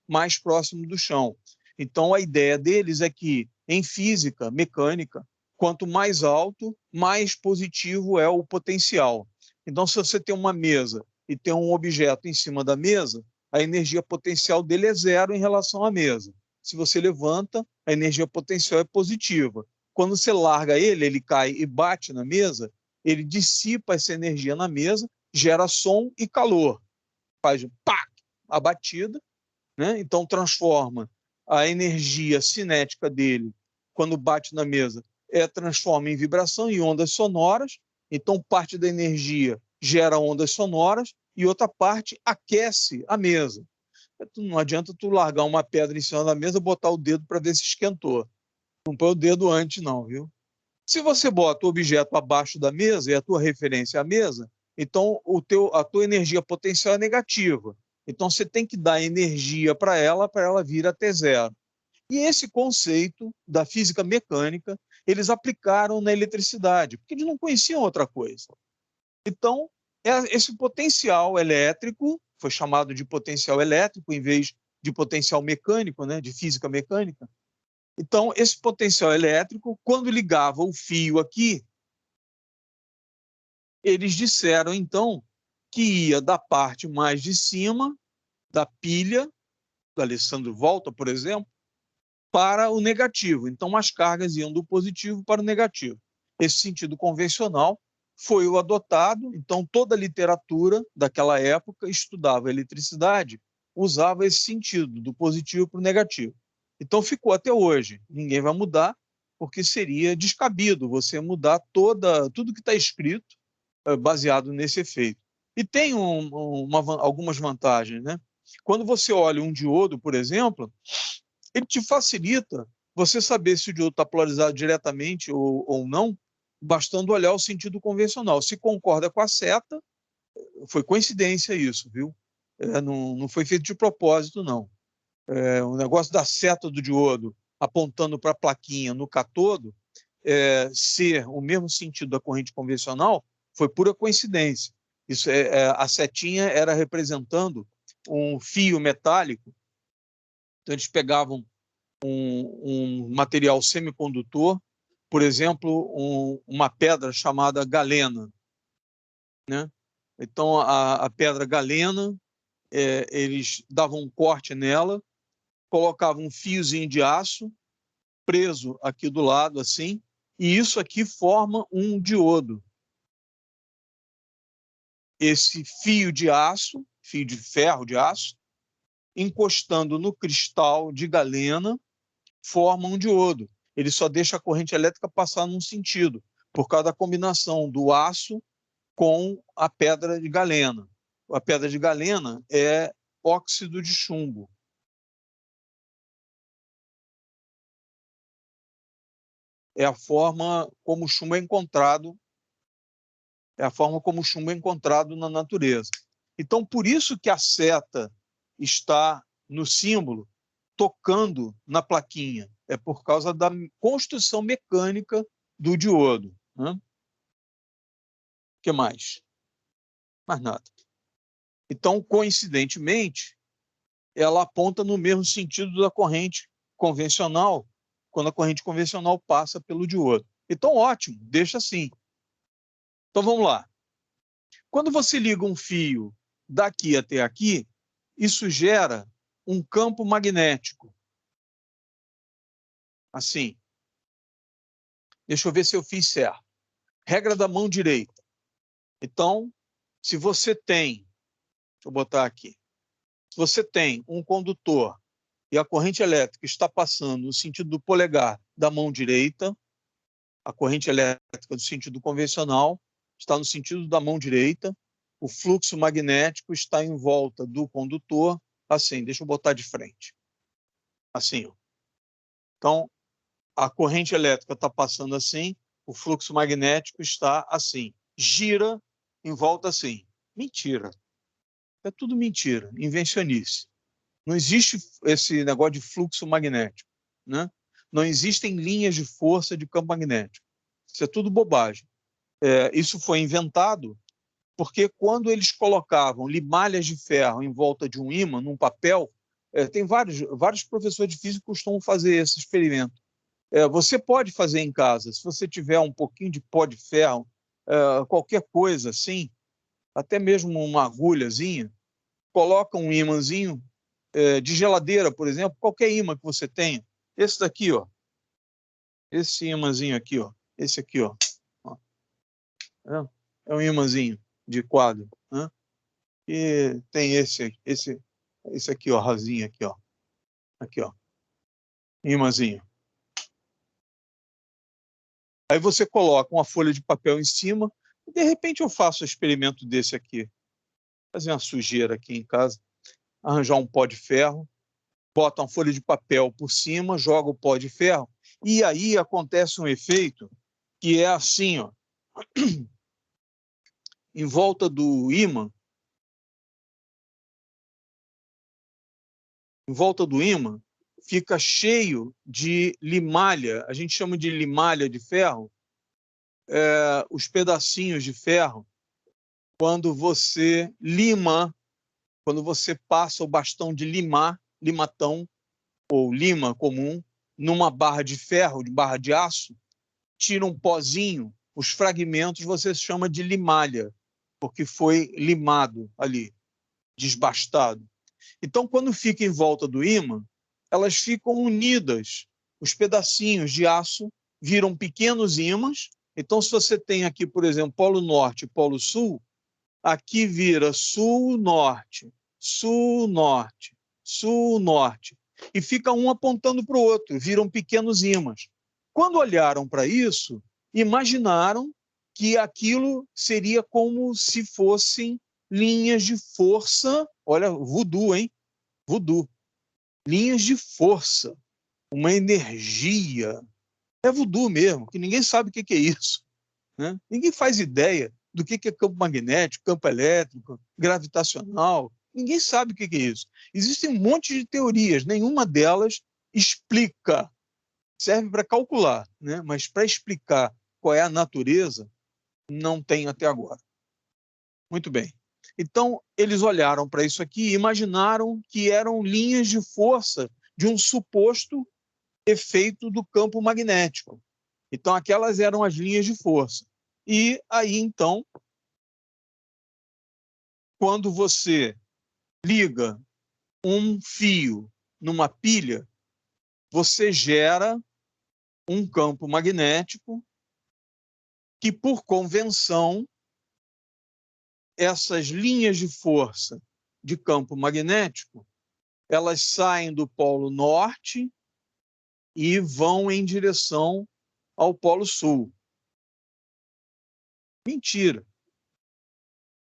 mais próximo do chão. Então, a ideia deles é que, em física, mecânica, quanto mais alto, mais positivo é o potencial. Então, se você tem uma mesa e tem um objeto em cima da mesa, a energia potencial dele é zero em relação à mesa. Se você levanta, a energia potencial é positiva. Quando você larga ele, ele cai e bate na mesa, ele dissipa essa energia na mesa, gera som e calor. Faz pá, a batida, né? Então transforma a energia cinética dele, quando bate na mesa, transforma em vibração, em ondas sonoras. Então parte da energia gera ondas sonoras e outra parte aquece a mesa. Não adianta tu largar uma pedra em cima da mesa e botar o dedo para ver se esquentou. Não põe o dedo antes, não, viu? Se você bota o objeto abaixo da mesa e a tua referência é a mesa, então a tua energia potencial é negativa. Então você tem que dar energia para ela vir até zero. E esse conceito da física mecânica, eles aplicaram na eletricidade, porque eles não conheciam outra coisa. Então, esse potencial elétrico foi chamado de potencial elétrico em vez de potencial mecânico, né, de física mecânica. Então, esse potencial elétrico, quando ligava o fio aqui, eles disseram, então, que ia da parte mais de cima, da pilha, do Alessandro Volta, por exemplo, para o negativo. Então, as cargas iam do positivo para o negativo. Esse sentido convencional foi o adotado, então toda a literatura daquela época estudava eletricidade, usava esse sentido, do positivo para o negativo. Então ficou até hoje. Ninguém vai mudar, porque seria descabido você mudar tudo que está escrito baseado nesse efeito. E tem algumas vantagens, né? Quando você olha um diodo, por exemplo, ele te facilita você saber se o diodo está polarizado diretamente ou não, bastando olhar o sentido convencional. Se concorda com a seta, foi coincidência isso, viu? Não foi feito de propósito, não. O negócio da seta do diodo apontando para a plaquinha no catodo ser o mesmo sentido da corrente convencional foi pura coincidência. Isso a setinha era representando um fio metálico. Então eles pegavam um material semicondutor, por exemplo, uma pedra chamada galena, né? Então, a pedra galena, eles davam um corte nela, colocavam um fiozinho de aço preso aqui do lado, assim, e isso aqui forma um diodo. Esse fio de aço, fio de ferro de aço, encostando no cristal de galena, forma um diodo. Ele só deixa a corrente elétrica passar num sentido, por causa da combinação do aço com a pedra de galena. A pedra de galena é óxido de chumbo. É a forma como o chumbo é encontrado, na natureza. Então, por isso que a seta está no símbolo, tocando na plaquinha. É por causa da construção mecânica do diodo, né? O que mais? Mais nada. Então, coincidentemente, ela aponta no mesmo sentido da corrente convencional, quando a corrente convencional passa pelo diodo. Então, ótimo, deixa assim. Então, vamos lá. Quando você liga um fio daqui até aqui, isso gera um campo magnético. Assim. Deixa eu ver se eu fiz certo. Regra da mão direita. Então, se você tem eu botar aqui. Se você tem um condutor e a corrente elétrica está passando no sentido do polegar da mão direita, a corrente elétrica do sentido convencional está no sentido da mão direita, o fluxo magnético está em volta do condutor, assim, deixa eu botar de frente. Assim, ó. Então, a corrente elétrica está passando assim, o fluxo magnético está assim. Gira em volta assim. Mentira. É tudo mentira, invencionice. Não existe esse negócio de fluxo magnético, né? Não existem linhas de força de campo magnético. Isso é tudo bobagem. Isso foi inventado porque quando eles colocavam limalhas de ferro em volta de um ímã, num papel, tem vários professores de física que costumam fazer esse experimento. Você pode fazer em casa, se você tiver um pouquinho de pó de ferro, qualquer coisa assim, até mesmo uma agulhazinha, coloca um ímãzinho de geladeira, por exemplo, qualquer ímã que você tenha. Esse daqui, ó, esse ímãzinho aqui, ó, esse aqui, ó, é um ímãzinho de quadro, né? E tem esse aqui, ó, rasinho aqui, ó, ímãzinho. Aí você coloca uma folha de papel em cima, e de repente eu faço um experimento desse aqui. Fazer uma sujeira aqui em casa, arranjar um pó de ferro, bota uma folha de papel por cima, joga o pó de ferro, e aí acontece um efeito que é assim, ó, em volta do ímã, fica cheio de limalha, a gente chama de limalha de ferro, os pedacinhos de ferro, quando você lima, quando você passa o bastão de limar, limatão, ou lima comum, numa barra de ferro, de barra de aço, tira um pozinho, os fragmentos você chama de limalha, porque foi limado ali, desbastado. Então, quando fica em volta do ímã, elas ficam unidas. Os pedacinhos de aço viram pequenos ímãs. Então, se você tem aqui, por exemplo, polo norte e polo sul, aqui vira sul-norte, sul-norte, sul-norte. E fica um apontando para o outro, viram pequenos ímãs. Quando olharam para isso, imaginaram que aquilo seria como se fossem linhas de força. Olha, voodoo, hein? Voodoo. Linhas de força, uma energia. É voodoo mesmo, que ninguém sabe o que é isso, né? Ninguém faz ideia do que é campo magnético, campo elétrico, gravitacional. Ninguém sabe o que é isso. Existem um monte de teorias, nenhuma delas explica, serve para calcular, né? Mas para explicar qual é a natureza, não tem até agora. Muito bem. Então, eles olharam para isso aqui e imaginaram que eram linhas de força de um suposto efeito do campo magnético. Então, aquelas eram as linhas de força. E aí, então, quando você liga um fio numa pilha, você gera um campo magnético que, por convenção, essas linhas de força de campo magnético, elas saem do polo norte e vão em direção ao polo sul. Mentira. Não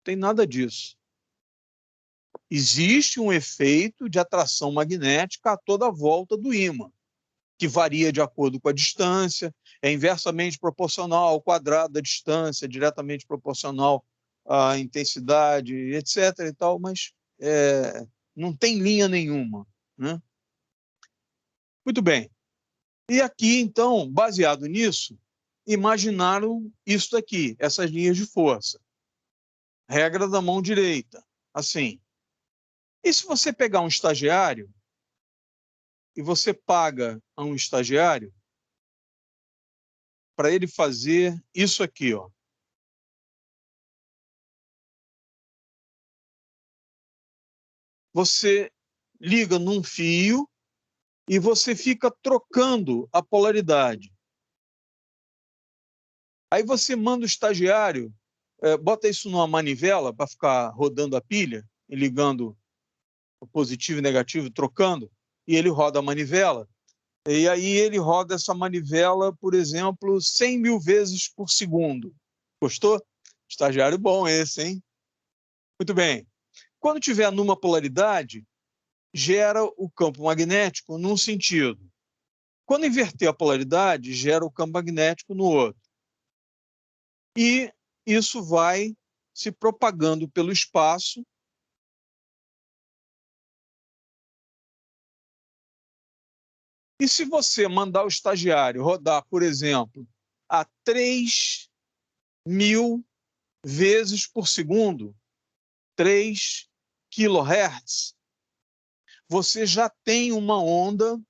tem nada disso. Existe um efeito de atração magnética a toda a volta do ímã, que varia de acordo com a distância, é inversamente proporcional ao quadrado da distância, diretamente proporcional à intensidade, etc. e tal, mas não tem linha nenhuma, né? Muito bem. E aqui, então, baseado nisso, imaginaram isso daqui, essas linhas de força. Regra da mão direita, assim. E se você pegar um estagiário e você paga a um estagiário para ele fazer isso aqui, ó. Você liga num fio e você fica trocando a polaridade. Aí você manda o estagiário, bota isso numa manivela para ficar rodando a pilha, ligando o positivo e negativo, trocando, e ele roda a manivela. E aí ele roda essa manivela, por exemplo, 100 mil vezes por segundo. Gostou? Estagiário bom esse, hein? Muito bem. Quando tiver numa polaridade, gera o campo magnético num sentido. Quando inverter a polaridade, gera o campo magnético no outro. E isso vai se propagando pelo espaço. E se você mandar o estagiário rodar, por exemplo, a 3.000 vezes por segundo, 3 kHz, você já tem uma onda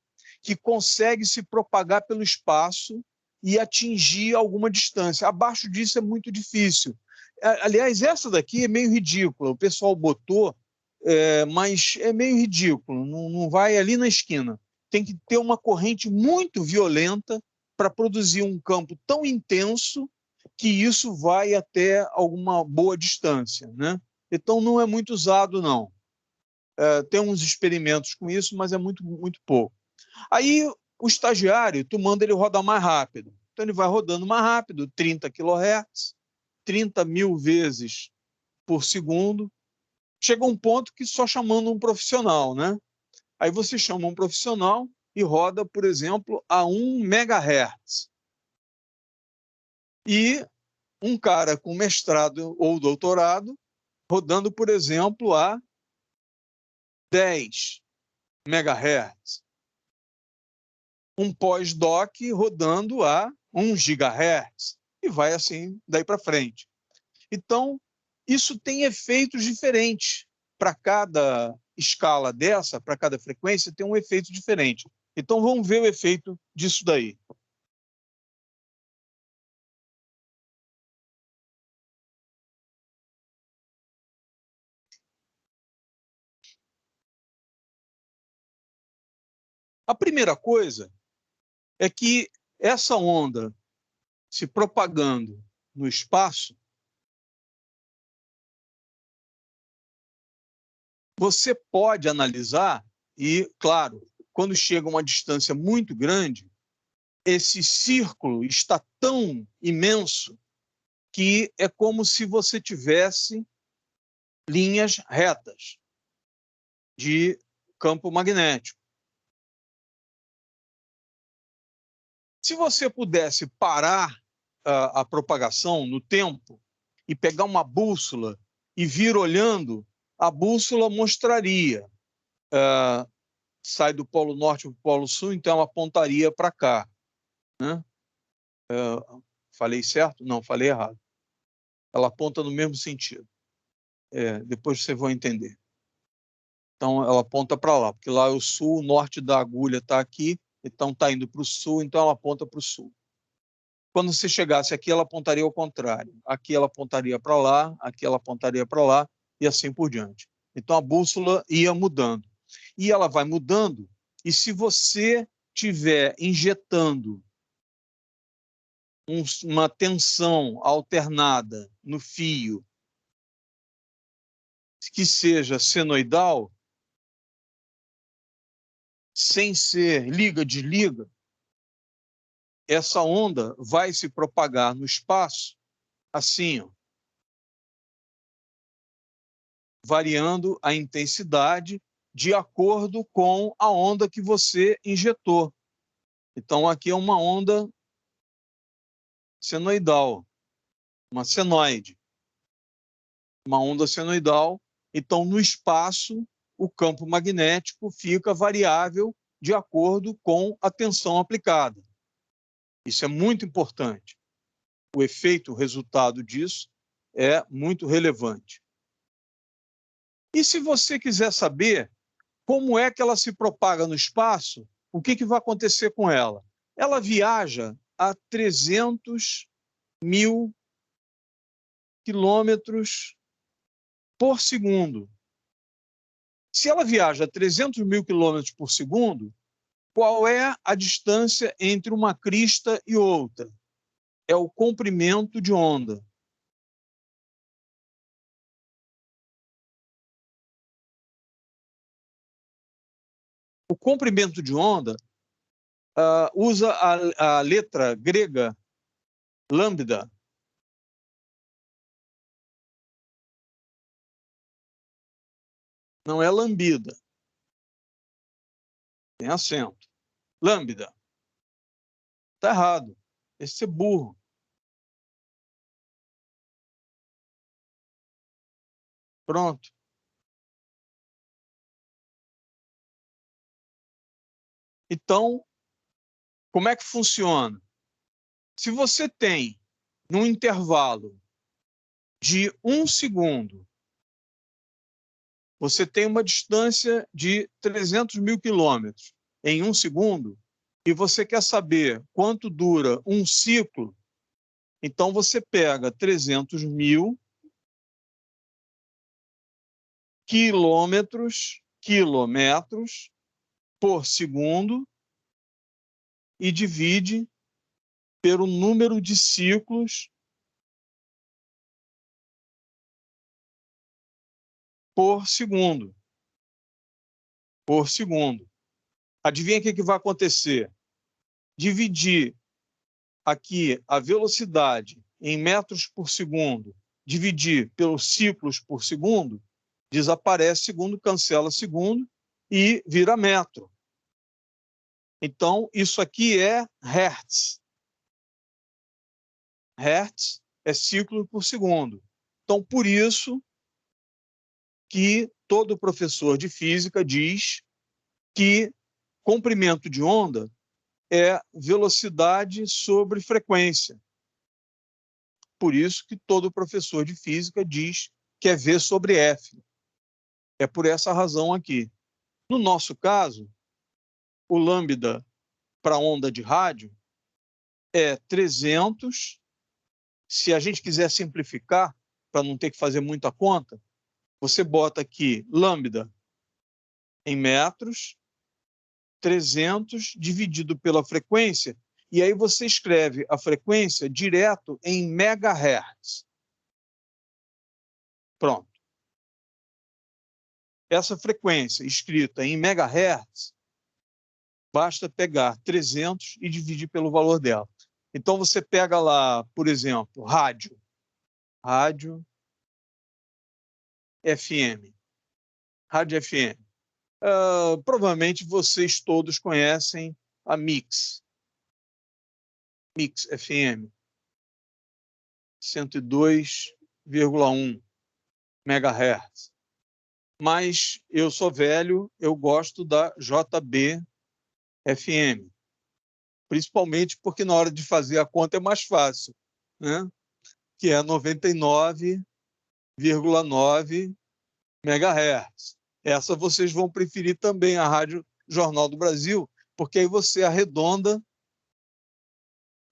que consegue se propagar pelo espaço e atingir alguma distância. Abaixo disso é muito difícil. Aliás, essa daqui é meio ridícula. O pessoal botou, mas é meio ridículo. Não vai ali na esquina. Tem que ter uma corrente muito violenta para produzir um campo tão intenso que isso vai até alguma boa distância, né? Então, não é muito usado, não. Tem uns experimentos com isso, mas é muito, muito pouco. Aí, o estagiário, tu manda ele rodar mais rápido. Então, ele vai rodando mais rápido, 30 kHz, 30 mil vezes por segundo. Chega um ponto que só chamando um profissional, né? Aí você chama um profissional e roda, por exemplo, a 1 MHz. E um cara com mestrado ou doutorado rodando, por exemplo, a 10 MHz. Um pós-doc rodando a 1 GHz. E vai assim daí para frente. Então, isso tem efeitos diferentes. Para cada escala dessa, para cada frequência, tem um efeito diferente. Então, vamos ver o efeito disso daí. A primeira coisa é que essa onda se propagando no espaço, você pode analisar e, claro, quando chega a uma distância muito grande, esse círculo está tão imenso que é como se você tivesse linhas retas de campo magnético. Se você pudesse parar a propagação no tempo e pegar uma bússola e vir olhando, a bússola mostraria, sai do Polo Norte para o Polo Sul, então ela apontaria para cá, né? Falei certo? Não, falei errado. Ela aponta no mesmo sentido. Depois vocês vão entender. Então, ela aponta para lá, porque lá é o sul, o norte da agulha está aqui, então está indo para o sul, então ela aponta para o sul. Quando você chegasse aqui, ela apontaria ao contrário. Aqui ela apontaria para lá, aqui ela apontaria para lá, e assim por diante. Então, a bússola ia mudando. E ela vai mudando, e se você estiver injetando uma tensão alternada no fio que seja senoidal, sem ser liga-desliga, essa onda vai se propagar no espaço assim, ó, variando a intensidade de acordo com a onda que você injetou. Então, aqui é uma onda senoidal, uma senoide, uma onda senoidal. Então, no espaço, o campo magnético fica variável de acordo com a tensão aplicada. Isso é muito importante. O efeito, o resultado disso é muito relevante. E se você quiser saber como é que ela se propaga no espaço, o que vai acontecer com ela? Ela viaja a 300.000 quilômetros por segundo. Se ela viaja a 300.000 quilômetros por segundo, qual é a distância entre uma crista e outra? É o comprimento de onda. O comprimento de onda usa a letra grega lambda. Não é lambida. Tem acento. Lambda. Está errado. Esse é burro. Pronto. Então, como é que funciona? Se você tem, num intervalo de 1 segundo, você tem uma distância de 300 mil quilômetros em 1 segundo, e você quer saber quanto dura um ciclo, então você pega 300 mil quilômetros por segundo e divide pelo número de ciclos por segundo. Por segundo. Adivinha o que vai acontecer? Dividir aqui a velocidade em metros por segundo, dividir pelos ciclos por segundo, desaparece segundo, cancela segundo e vira metro. Então, isso aqui é hertz. Hertz é ciclo por segundo. Então, por isso que todo professor de física diz que comprimento de onda é velocidade sobre frequência. Por isso que todo professor de física diz que é V sobre F. É por essa razão aqui. No nosso caso, o lambda para onda de rádio é 300. Se a gente quiser simplificar, para não ter que fazer muita conta, você bota aqui lambda em metros, 300 dividido pela frequência, e aí você escreve a frequência direto em megahertz. Pronto. Essa frequência escrita em megahertz, basta pegar 300 e dividir pelo valor dela. Então, você pega lá, por exemplo, rádio FM. Rádio FM. Provavelmente vocês todos conhecem a Mix FM, 102,1 MHz. Mas eu sou velho, eu gosto da JB FM, principalmente porque na hora de fazer a conta é mais fácil, né? Que é 99,9 MHz. Essa vocês vão preferir também, a Rádio Jornal do Brasil, porque aí você arredonda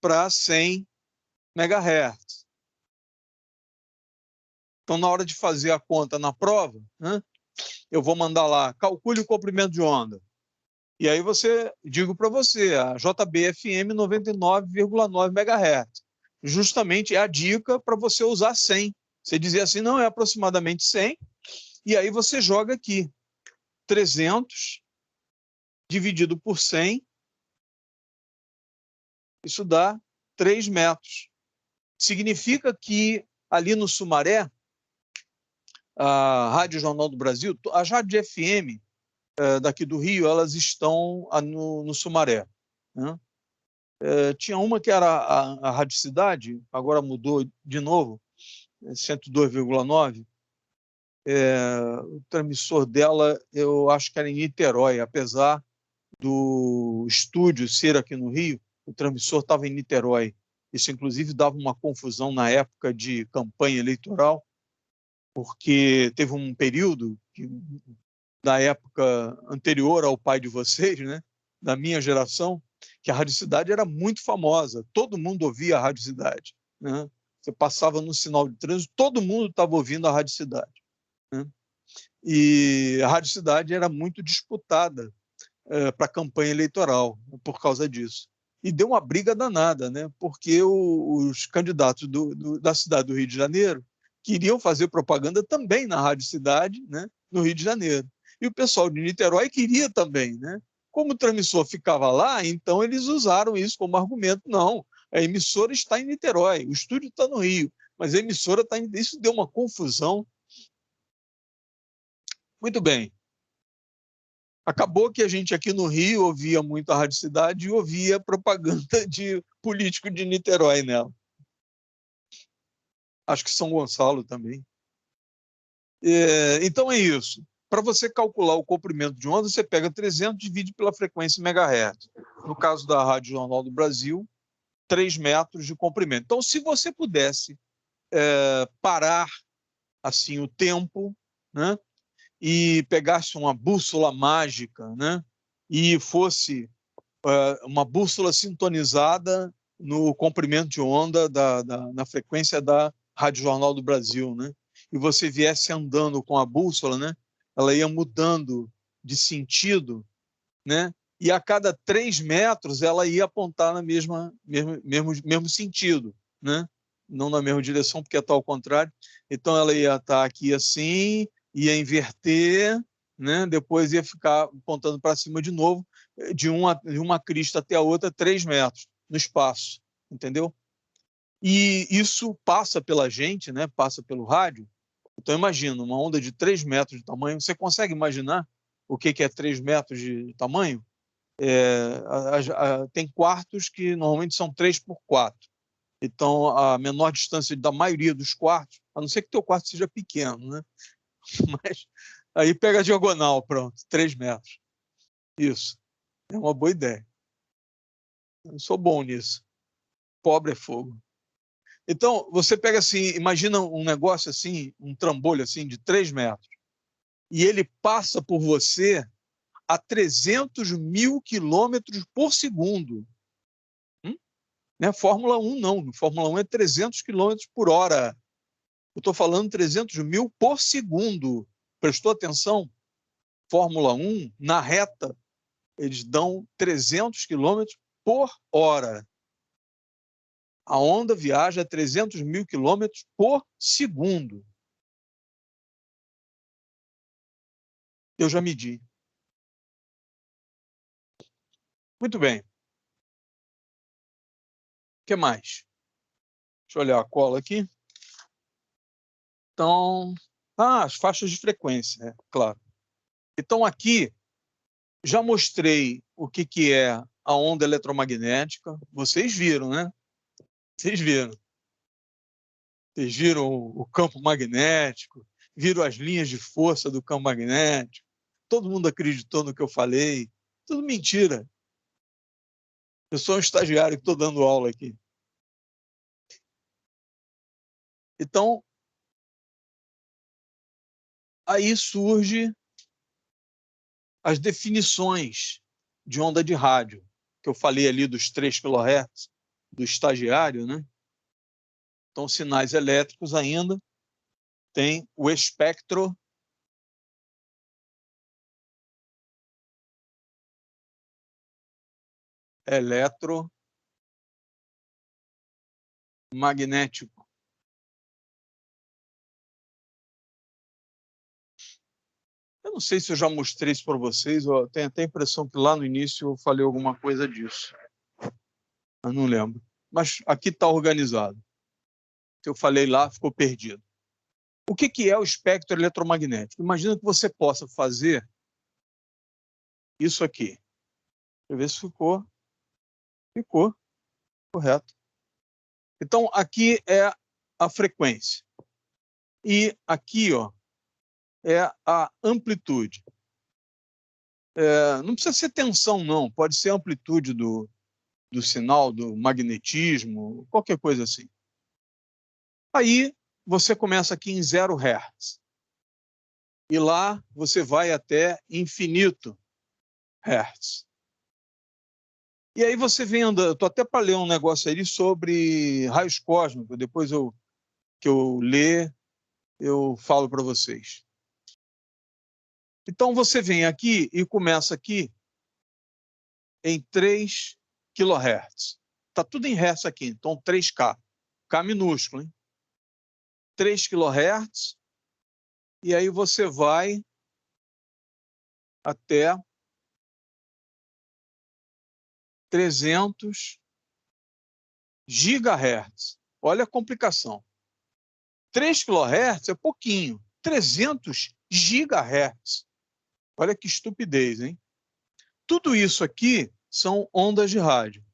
para 100 MHz. Então, na hora de fazer a conta na prova, né, eu vou mandar lá, calcule o comprimento de onda. E aí digo para você, a JBFM 99,9 MHz. Justamente é a dica para você usar 100. Você dizer assim, não, é aproximadamente 100, e aí você joga aqui, 300 dividido por 100, isso dá 3 metros. Significa que ali no Sumaré, a Rádio Jornal do Brasil, as rádios FM daqui do Rio, elas estão no Sumaré, né? Tinha uma que era a Rádio Cidade, agora mudou de novo, 102,9. O transmissor dela, eu acho que era em Niterói, apesar do estúdio ser aqui no Rio, o transmissor estava em Niterói. Isso, inclusive, dava uma confusão na época de campanha eleitoral, porque teve um período, da época anterior ao pai de vocês, né, da minha geração, que a Rádio Cidade era muito famosa, todo mundo ouvia a Rádio Cidade, né? Você passava no sinal de trânsito, todo mundo estava ouvindo a Rádio Cidade, né? E a Rádio Cidade era muito disputada para a campanha eleitoral por causa disso. E deu uma briga danada, né? Porque os candidatos da cidade do Rio de Janeiro queriam fazer propaganda também na Rádio Cidade, né, no Rio de Janeiro. E o pessoal de Niterói queria também, né? Como o transmissor ficava lá, então eles usaram isso como argumento. Não, a emissora está em Niterói, o estúdio está no Rio, mas a emissora está em... Isso deu uma confusão. Muito bem. Acabou que a gente aqui no Rio ouvia muito a Rádio Cidade e ouvia propaganda de político de Niterói nela. Acho que São Gonçalo também. Então é isso. Para você calcular o comprimento de onda, você pega 300 e divide pela frequência megahertz. No caso da Rádio Jornal do Brasil, 3 metros de comprimento. Então, se você pudesse parar assim o tempo, né, e pegasse uma bússola mágica, né, e fosse uma bússola sintonizada no comprimento de onda na frequência da Rádio Jornal do Brasil, né? E você viesse andando com a bússola, né? Ela ia mudando de sentido, né? E a cada 3 metros ela ia apontar no mesmo sentido, né? Não na mesma direção, porque está ao contrário. Então ela ia estar aqui assim, ia inverter, né? Depois ia ficar apontando para cima de novo, de uma crista até a outra, 3 metros no espaço, entendeu? E isso passa pela gente, né? Passa pelo rádio. Então imagina, uma onda de 3 metros de tamanho, você consegue imaginar o que é 3 metros de tamanho? Tem quartos que normalmente são 3 por 4. Então, a menor distância da maioria dos quartos, a não ser que teu quarto seja pequeno, né? Mas aí pega a diagonal, pronto, 3 metros. Isso, é uma boa ideia. Eu sou bom nisso. Pobre é fogo. Então, você pega assim, imagina um negócio assim, um trambolho assim de 3 metros, e ele passa por você a 300 mil quilômetros por segundo. Não é Fórmula 1, não. Fórmula 1 é 300 quilômetros por hora. Eu estou falando 300 mil por segundo. Prestou atenção? Fórmula 1, na reta, eles dão 300 quilômetros por hora. A onda viaja a 300 mil quilômetros por segundo. Eu já medi. Muito bem. O que mais? Deixa eu olhar a cola aqui. Então, as faixas de frequência, claro. Então, aqui, já mostrei o que é a onda eletromagnética. Vocês viram, né? Vocês viram. Vocês viram o campo magnético, viram as linhas de força do campo magnético. Todo mundo acreditou no que eu falei. Tudo mentira. Eu sou um estagiário que estou dando aula aqui. Então, aí surge as definições de onda de rádio, que eu falei ali dos 3 kHz, do estagiário, né? Então, sinais elétricos ainda tem o espectro eletromagnético. Eu não sei se eu já mostrei isso para vocês, eu tenho até a impressão que lá no início eu falei alguma coisa disso. Eu não lembro. Mas aqui está organizado. Se eu falei lá, ficou perdido. O que é o espectro eletromagnético? Imagina que você possa fazer isso aqui. Deixa eu ver se ficou. Ficou. Correto. Então, aqui é a frequência. E aqui, ó, é a amplitude. Não precisa ser tensão, não. Pode ser amplitude do sinal, do magnetismo, qualquer coisa assim. Aí você começa aqui em 0 Hz. E lá você vai até infinito Hz. E aí você vem andando. Estou até para ler um negócio aí sobre raios cósmicos. Depois que eu ler, eu falo para vocês. Então você vem aqui e começa aqui em 3 kHz. Está tudo em Hz aqui, então 3K. K minúsculo, hein? 3 kHz. E aí você vai até 300 gigahertz. Olha a complicação. 3 kHz é pouquinho. 300 gigahertz. Olha que estupidez, hein? Tudo isso aqui são ondas de rádio.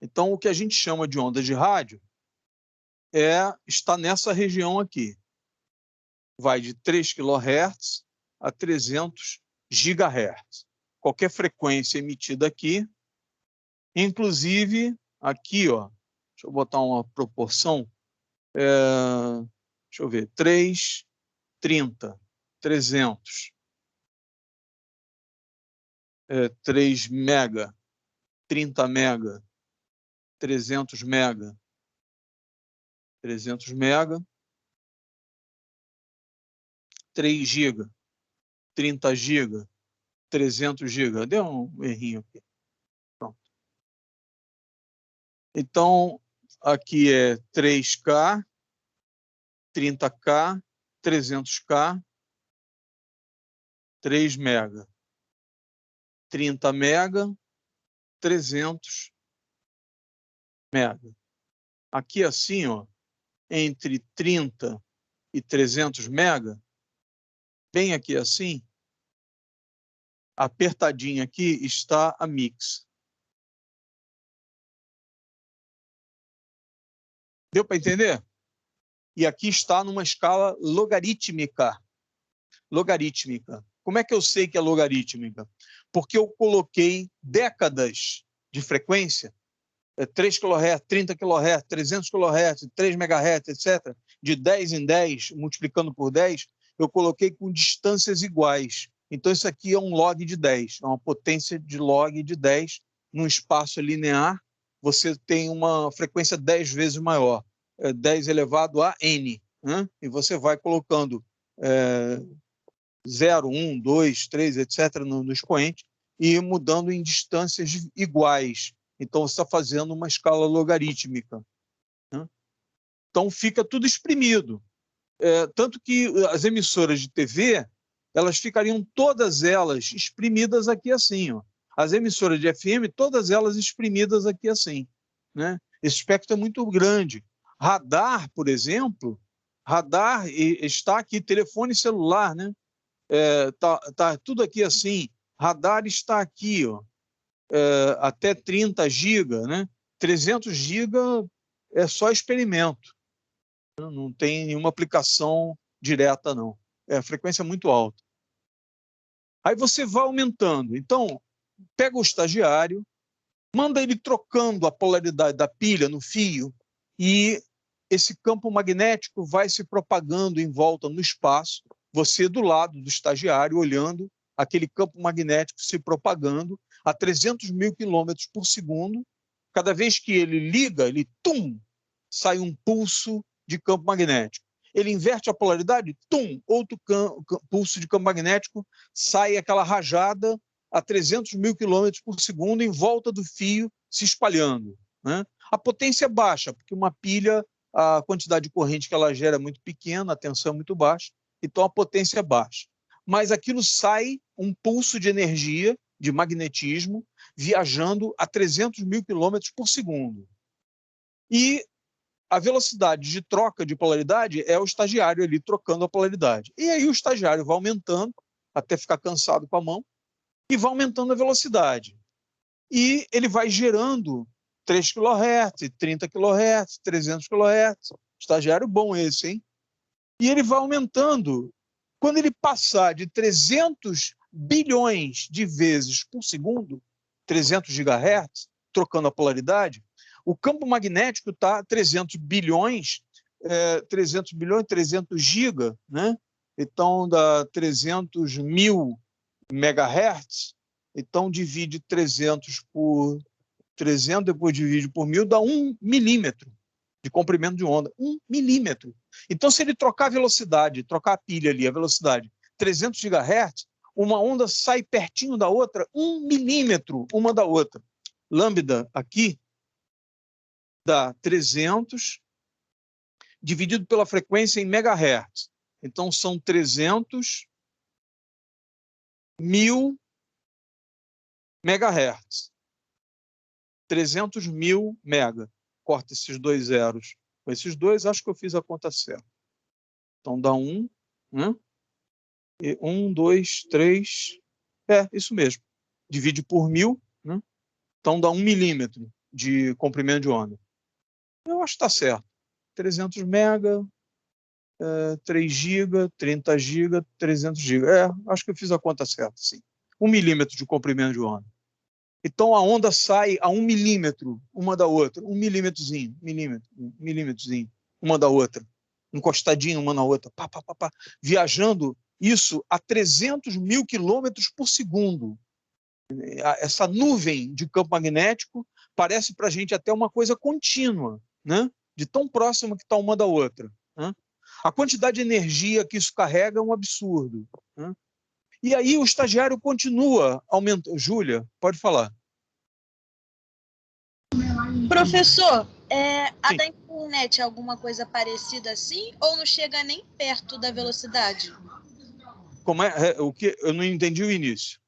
Então, o que a gente chama de ondas de rádio está nessa região aqui. Vai de 3 kHz a 300 gigahertz. Qualquer frequência emitida aqui, inclusive aqui, ó, deixa eu botar uma proporção, deixa eu ver, 3, 30, 300, 3 mega, 30 mega, 300 mega, 300 mega, 3 giga, 30 giga, 300 giga. Deu um errinho aqui. Pronto. Então, aqui é 3K, 30K, 300K, 3 mega, 30 mega, 300 mega. Aqui assim, ó, entre 30 e 300 mega, bem aqui assim, apertadinho aqui, está a mix. Deu para entender? E aqui está numa escala logarítmica. Logarítmica. Como é que eu sei que é logarítmica? Porque eu coloquei décadas de frequência, 3 kHz, 30 kHz, 300 kHz, 3 MHz, etc., de 10 em 10, multiplicando por 10, eu coloquei com distâncias iguais. Então, isso aqui é um log de 10, é uma potência de log de 10 num espaço linear. Você tem uma frequência 10 vezes maior, 10 elevado a n, né? E você vai colocando 0, 1, 2, 3, etc., no expoente, e mudando em distâncias iguais. Então, você está fazendo uma escala logarítmica, né? Então, fica tudo exprimido. Tanto que as emissoras de TV, elas ficariam todas elas exprimidas aqui assim, ó. As emissoras de FM, todas elas exprimidas aqui assim, né? Esse espectro é muito grande. Radar, por exemplo, radar está aqui, telefone celular, né? Tá tudo aqui assim. Radar está aqui, ó, até 30 GB, né? 300 GB é só experimento. Não tem nenhuma aplicação direta, não. É a frequência muito alta. Aí você vai aumentando. Então, pega o estagiário, manda ele trocando a polaridade da pilha no fio e esse campo magnético vai se propagando em volta no espaço, você do lado do estagiário, olhando aquele campo magnético se propagando a 300 mil quilômetros por segundo. Cada vez que ele liga, ele, sai um pulso de campo magnético. Ele inverte a polaridade, outro pulso de campo magnético, sai aquela rajada a 300 mil quilômetros por segundo em volta do fio, se espalhando, né? A potência é baixa, porque uma pilha, a quantidade de corrente que ela gera é muito pequena, a tensão é muito baixa, então a potência é baixa. Mas aquilo sai um pulso de energia, de magnetismo, viajando a 300 mil quilômetros por segundo. E a velocidade de troca de polaridade é o estagiário ali trocando a polaridade. E aí o estagiário vai aumentando, até ficar cansado com a mão, e vai aumentando a velocidade. E ele vai gerando 3 kHz, 30 kHz, 300 kHz. Estagiário bom esse, hein? E ele vai aumentando. Quando ele passar de 300 bilhões de vezes por segundo, 300 GHz, trocando a polaridade, o campo magnético está 300 bilhões, 300 giga, né? Então dá 300 mil megahertz, então divide 300 por 300, depois divide por 1000, dá 1 milímetro de comprimento de onda. 1 milímetro. Então, se ele trocar a velocidade, trocar a pilha ali, a velocidade, 300 GHz, uma onda sai pertinho da outra, 1 milímetro uma da outra. Lambda aqui dá 300 dividido pela frequência em megahertz. Então, são 300 mil megahertz. 300 mil mega. Corta esses dois zeros. Com esses dois, acho que eu fiz a conta certa. Então, dá 1, né? E 1, 2, 3... isso mesmo. Divide por 1000, né? Então, dá 1 milímetro de comprimento de onda. Eu acho que está certo. 300 mega, 3 GB, 30 GB, 300 GB. Acho que eu fiz a conta certa, sim. 1 milímetro de comprimento de onda. Então, a onda sai a 1 milímetro uma da outra. 1 milímetrozinho, milímetrozinho, uma da outra. Encostadinho uma na outra. Pá, pá, pá, pá. Viajando isso a 300 mil quilômetros por segundo. Essa nuvem de campo magnético parece para a gente até uma coisa contínua, né? De tão próxima que está uma da outra, né? A quantidade de energia que isso carrega é um absurdo, né? E aí o estagiário continua aumentando. Júlia, pode falar. Professor, a da internet é alguma coisa parecida assim ou não chega nem perto da velocidade? Como é o que? Eu não entendi o início.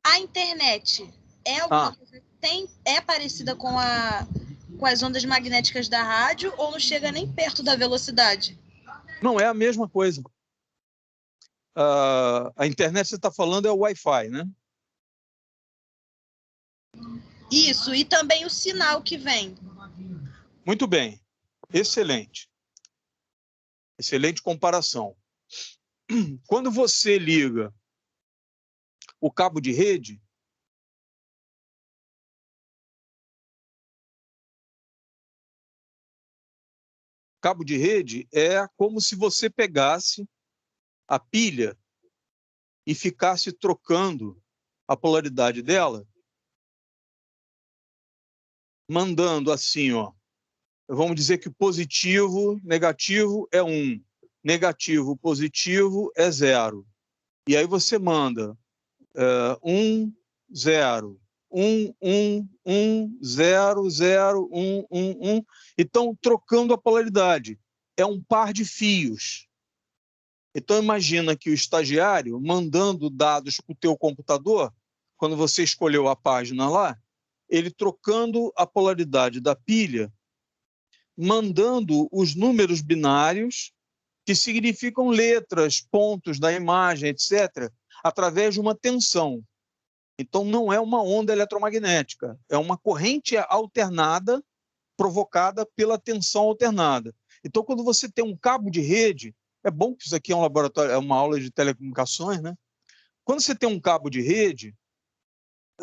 A internet é alguma coisa é parecida com as ondas magnéticas da rádio ou não chega nem perto da velocidade? Não, é a mesma coisa. A internet você está falando é o Wi-Fi, né? Isso, e também o sinal que vem. Muito bem. Excelente. Excelente comparação. Quando você liga o cabo de rede, é como se você pegasse a pilha e ficasse trocando a polaridade dela, mandando assim, ó. Vamos dizer que positivo, negativo é 1, negativo, positivo é 0. E aí você manda 1, 0, 1, 1, 1, 0, 0, 1, 1, 1. Então, trocando a polaridade. É um par de fios. Então, imagina que o estagiário, mandando dados para o teu computador, quando você escolheu a página lá, ele trocando a polaridade da pilha, mandando os números binários, que significam letras, pontos da imagem, etc., através de uma tensão. Então, não é uma onda eletromagnética, é uma corrente alternada provocada pela tensão alternada. Então, quando você tem um cabo de rede, é bom que isso aqui é um laboratório, é uma aula de telecomunicações, né? Quando você tem um cabo de rede,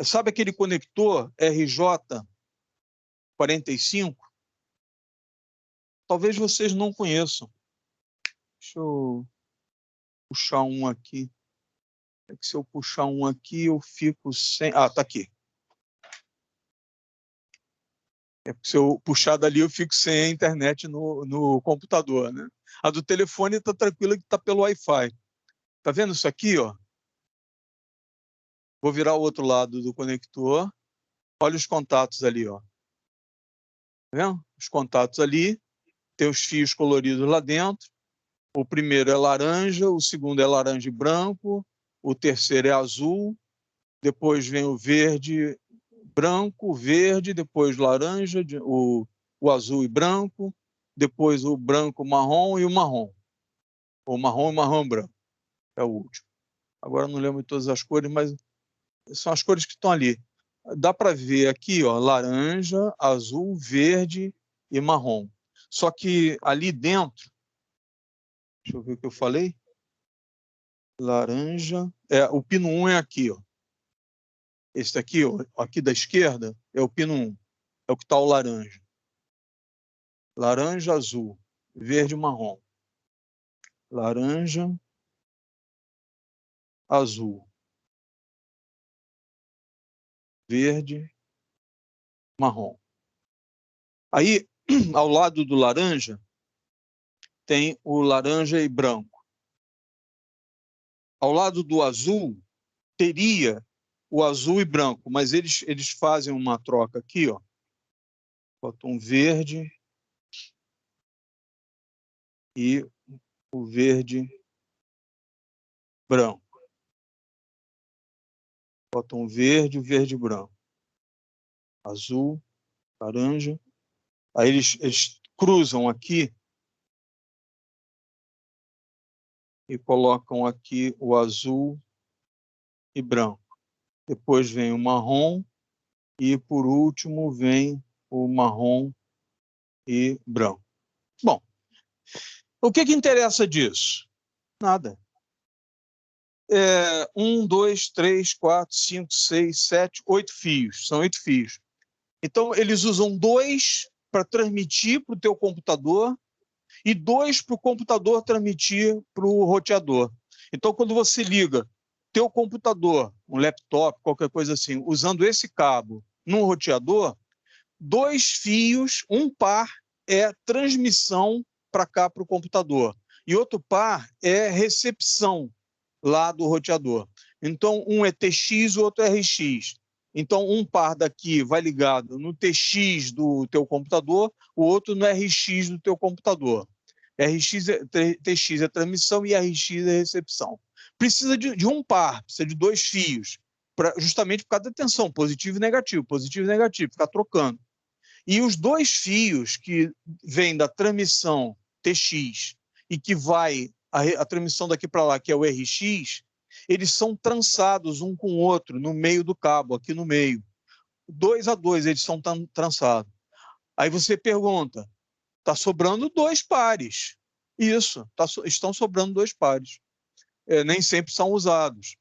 sabe aquele conector RJ45? Talvez vocês não conheçam. Deixa eu puxar um aqui. É que se eu puxar um aqui, eu fico sem... Tá aqui. É porque se eu puxar dali, eu fico sem a internet no computador, né? A do telefone está tranquila que está pelo Wi-Fi. Tá vendo isso aqui, ó? Vou virar o outro lado do conector. Olha os contatos ali, ó. Tá vendo? Os contatos ali, tem os fios coloridos lá dentro. O primeiro é laranja, o segundo é laranja e branco, o terceiro é azul, depois vem o verde, branco, verde, depois laranja, o azul e branco, depois o branco, marrom e o marrom. O marrom e marrom branco. É o último. Agora não lembro de todas as cores, mas são as cores que estão ali. Dá para ver aqui, ó, laranja, azul, verde e marrom. Só que ali dentro, deixa eu ver o que eu falei. Laranja, o pino 1 é aqui, ó. Esse aqui, ó, aqui da esquerda, é o pino 1. É o que está o laranja. Laranja, azul, verde, marrom. Laranja, azul, verde, marrom. Aí, ao lado do laranja, tem o laranja e branco. Ao lado do azul, teria o azul e branco, mas eles fazem uma troca aqui, ó. Botam um verde e o verde branco. Botam o verde branco. Azul, laranja. Aí eles cruzam aqui e colocam aqui o azul e branco. Depois vem o marrom e, por último, vem o marrom e branco. Bom, o que interessa disso? Nada. 1, 2, 3, 4, 5, 6, 7, 8 fios. São 8 fios. Então, eles usam 2 para transmitir para o teu computador e 2 para o computador transmitir para o roteador. Então, quando você liga teu computador, um laptop, qualquer coisa assim, usando esse cabo num roteador, 2 fios, um par é transmissão para cá para o computador e outro par é recepção lá do roteador. Então, um é TX, o outro é RX. Então, um par daqui vai ligado no TX do teu computador, o outro no RX do teu computador. TX é transmissão e RX é recepção. Precisa de um par, precisa de 2 fios, justamente por causa da tensão, positivo e negativo, ficar trocando. E os 2 fios que vêm da transmissão TX e que vai a transmissão daqui para lá, que é o RX, eles são trançados um com o outro no meio do cabo, aqui no meio. 2 a 2 eles são trançados. Aí você pergunta, está sobrando 2 pares. Isso, estão sobrando 2 pares. Nem sempre são usados.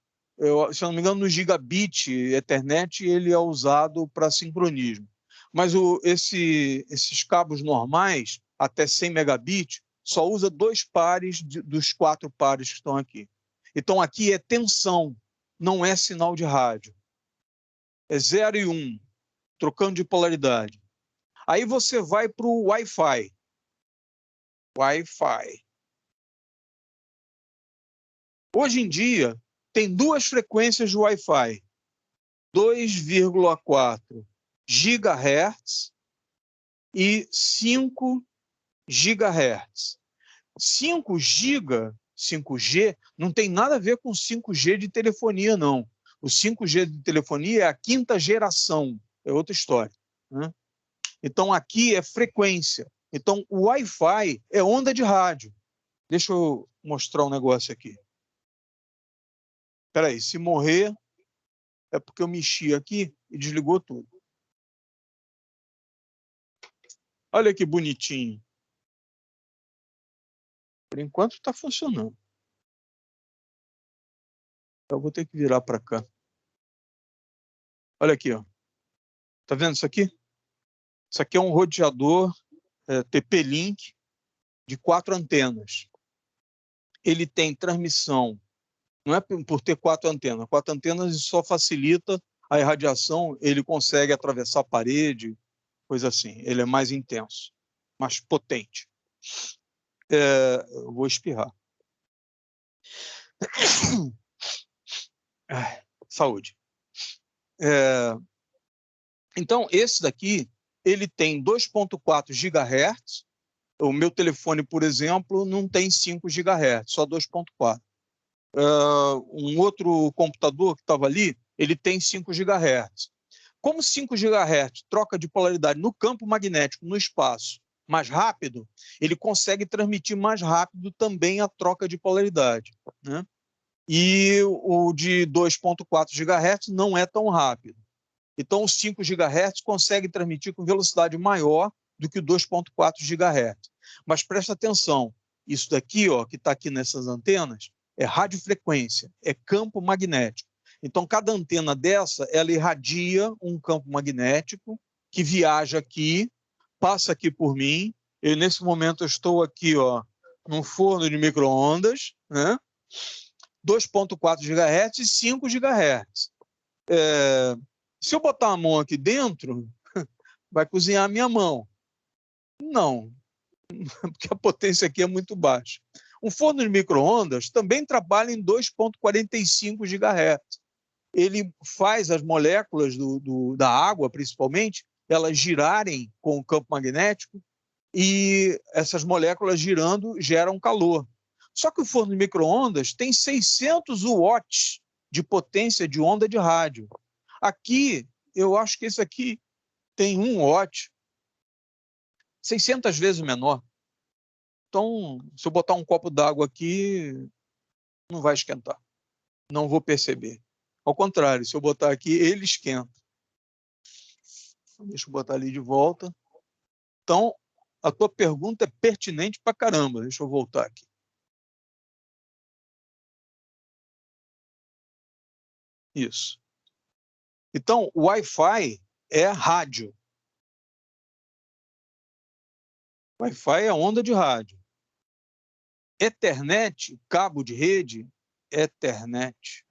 Se eu não me engano, no gigabit Ethernet, ele é usado para sincronismo. Mas esses cabos normais, até 100 megabits, só usa 2 pares dos 4 pares que estão aqui. Então, aqui é tensão, não é sinal de rádio. É 0 e 1, trocando de polaridade. Aí você vai para o Wi-Fi. Wi-Fi. Hoje em dia, tem 2 frequências de Wi-Fi. 2,4 GHz e 5 GHz. 5G não tem nada a ver com 5G de telefonia, não. O 5G de telefonia é a 5ª geração, é outra história, né? Então, aqui é frequência. Então, o Wi-Fi é onda de rádio. Deixa eu mostrar um negócio aqui. Espera aí, se morrer, é porque eu mexi aqui e desligou tudo. Olha que bonitinho. Por enquanto está funcionando. Eu vou ter que virar para cá. Olha aqui, ó. Tá vendo isso aqui? Isso aqui é um roteador TP-Link de 4 antenas. Ele tem transmissão, não é por ter 4 antenas. 4 antenas só facilita a irradiação, ele consegue atravessar a parede, coisa assim. Ele é mais intenso, mais potente. Eu vou espirrar. Saúde. Então, esse daqui, ele tem 2,4 GHz. O meu telefone, por exemplo, não tem 5 GHz, só 2,4. Um outro computador que estava ali, ele tem 5 GHz. Como 5 GHz troca de polaridade no campo magnético, no espaço, mais rápido, ele consegue transmitir mais rápido também a troca de polaridade, né? E o de 2,4 GHz não é tão rápido. Então, o 5 GHz consegue transmitir com velocidade maior do que o 2,4 GHz. Mas presta atenção, isso daqui, ó, que está aqui nessas antenas, é radiofrequência, é campo magnético. Então, cada antena dessa, ela irradia um campo magnético que viaja aqui, passa aqui por mim. Nesse momento, eu estou aqui, ó, num forno de micro-ondas, né? 2,4 GHz e 5 GHz. Se eu botar a mão aqui dentro, vai cozinhar a minha mão. Não, porque a potência aqui é muito baixa. Um forno de micro-ondas também trabalha em 2,45 GHz. Ele faz as moléculas da água, principalmente, elas girarem com o campo magnético e essas moléculas girando geram calor. Só que o forno de micro-ondas tem 600 watts de potência de onda de rádio. Aqui, eu acho que esse aqui tem 1 watt, 600 vezes menor. Então, se eu botar um copo d'água aqui, não vai esquentar. Não vou perceber. Ao contrário, se eu botar aqui, ele esquenta. Deixa eu botar ali de volta. Então, a tua pergunta é pertinente pra caramba. Deixa eu voltar aqui. Isso. Então, o Wi-Fi é rádio. Wi-Fi é onda de rádio. Ethernet, cabo de rede, Ethernet.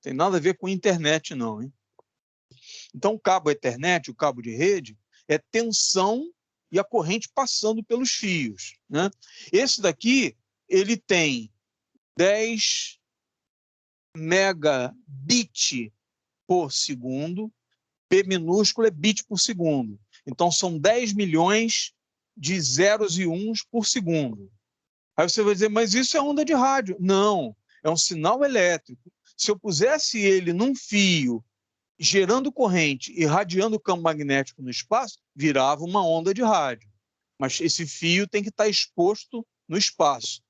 Tem nada a ver com internet, não, hein? Então, o cabo Ethernet, o cabo de rede, é tensão e a corrente passando pelos fios, né? Esse daqui, ele tem 10 megabit por segundo, P minúsculo é bit por segundo. Então, são 10 milhões de zeros e uns por segundo. Aí você vai dizer, mas isso é onda de rádio. Não, é um sinal elétrico. Se eu pusesse ele num fio, gerando corrente e radiando o campo magnético no espaço, virava uma onda de rádio. Mas esse fio tem que estar exposto no espaço.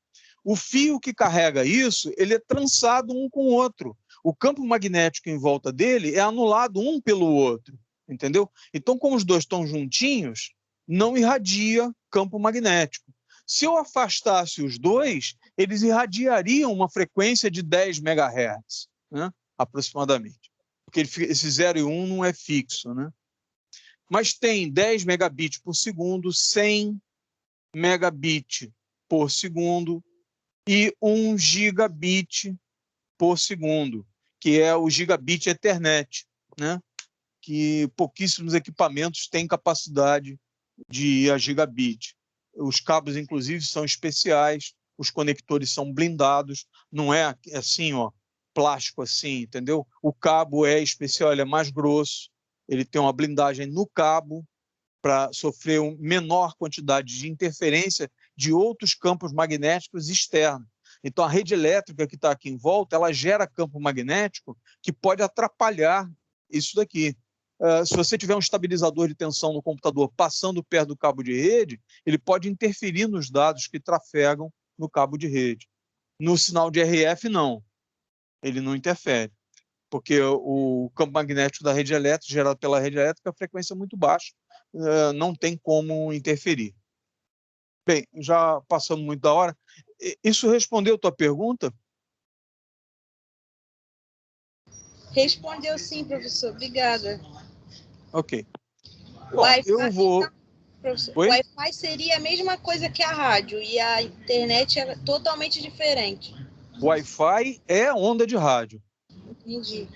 O fio que carrega isso, ele é trançado um com o outro. O campo magnético em volta dele é anulado um pelo outro, entendeu? Então, como os dois estão juntinhos, não irradia campo magnético. Se eu afastasse os dois, eles irradiariam uma frequência de 10 MHz, né, aproximadamente. Porque esse 0 e 1 não é fixo, né? Mas tem 10 megabits por segundo, 100 megabits por segundo e 1 gigabit por segundo, que é o gigabit Ethernet, né? Que pouquíssimos equipamentos têm capacidade de ir a gigabit. Os cabos, inclusive, são especiais, os conectores são blindados, não é assim, ó, plástico assim, entendeu? O cabo é especial, ele é mais grosso, ele tem uma blindagem no cabo para sofrer uma menor quantidade de interferência de outros campos magnéticos externos. Então, a rede elétrica que está aqui em volta, ela gera campo magnético que pode atrapalhar isso daqui. Se você tiver um estabilizador de tensão no computador passando perto do cabo de rede, ele pode interferir nos dados que trafegam no cabo de rede. No sinal de RF, não. Ele não interfere, porque o campo magnético da rede elétrica, gerado pela rede elétrica, a frequência é muito baixa, não tem como interferir. Bem, já passamos muito da hora. Isso respondeu a tua pergunta? Respondeu sim, professor. Obrigada. Ok. Bom, eu vou... Professor, o Wi-Fi seria a mesma coisa que a rádio e a internet é totalmente diferente. O Wi-Fi é onda de rádio. Entendi.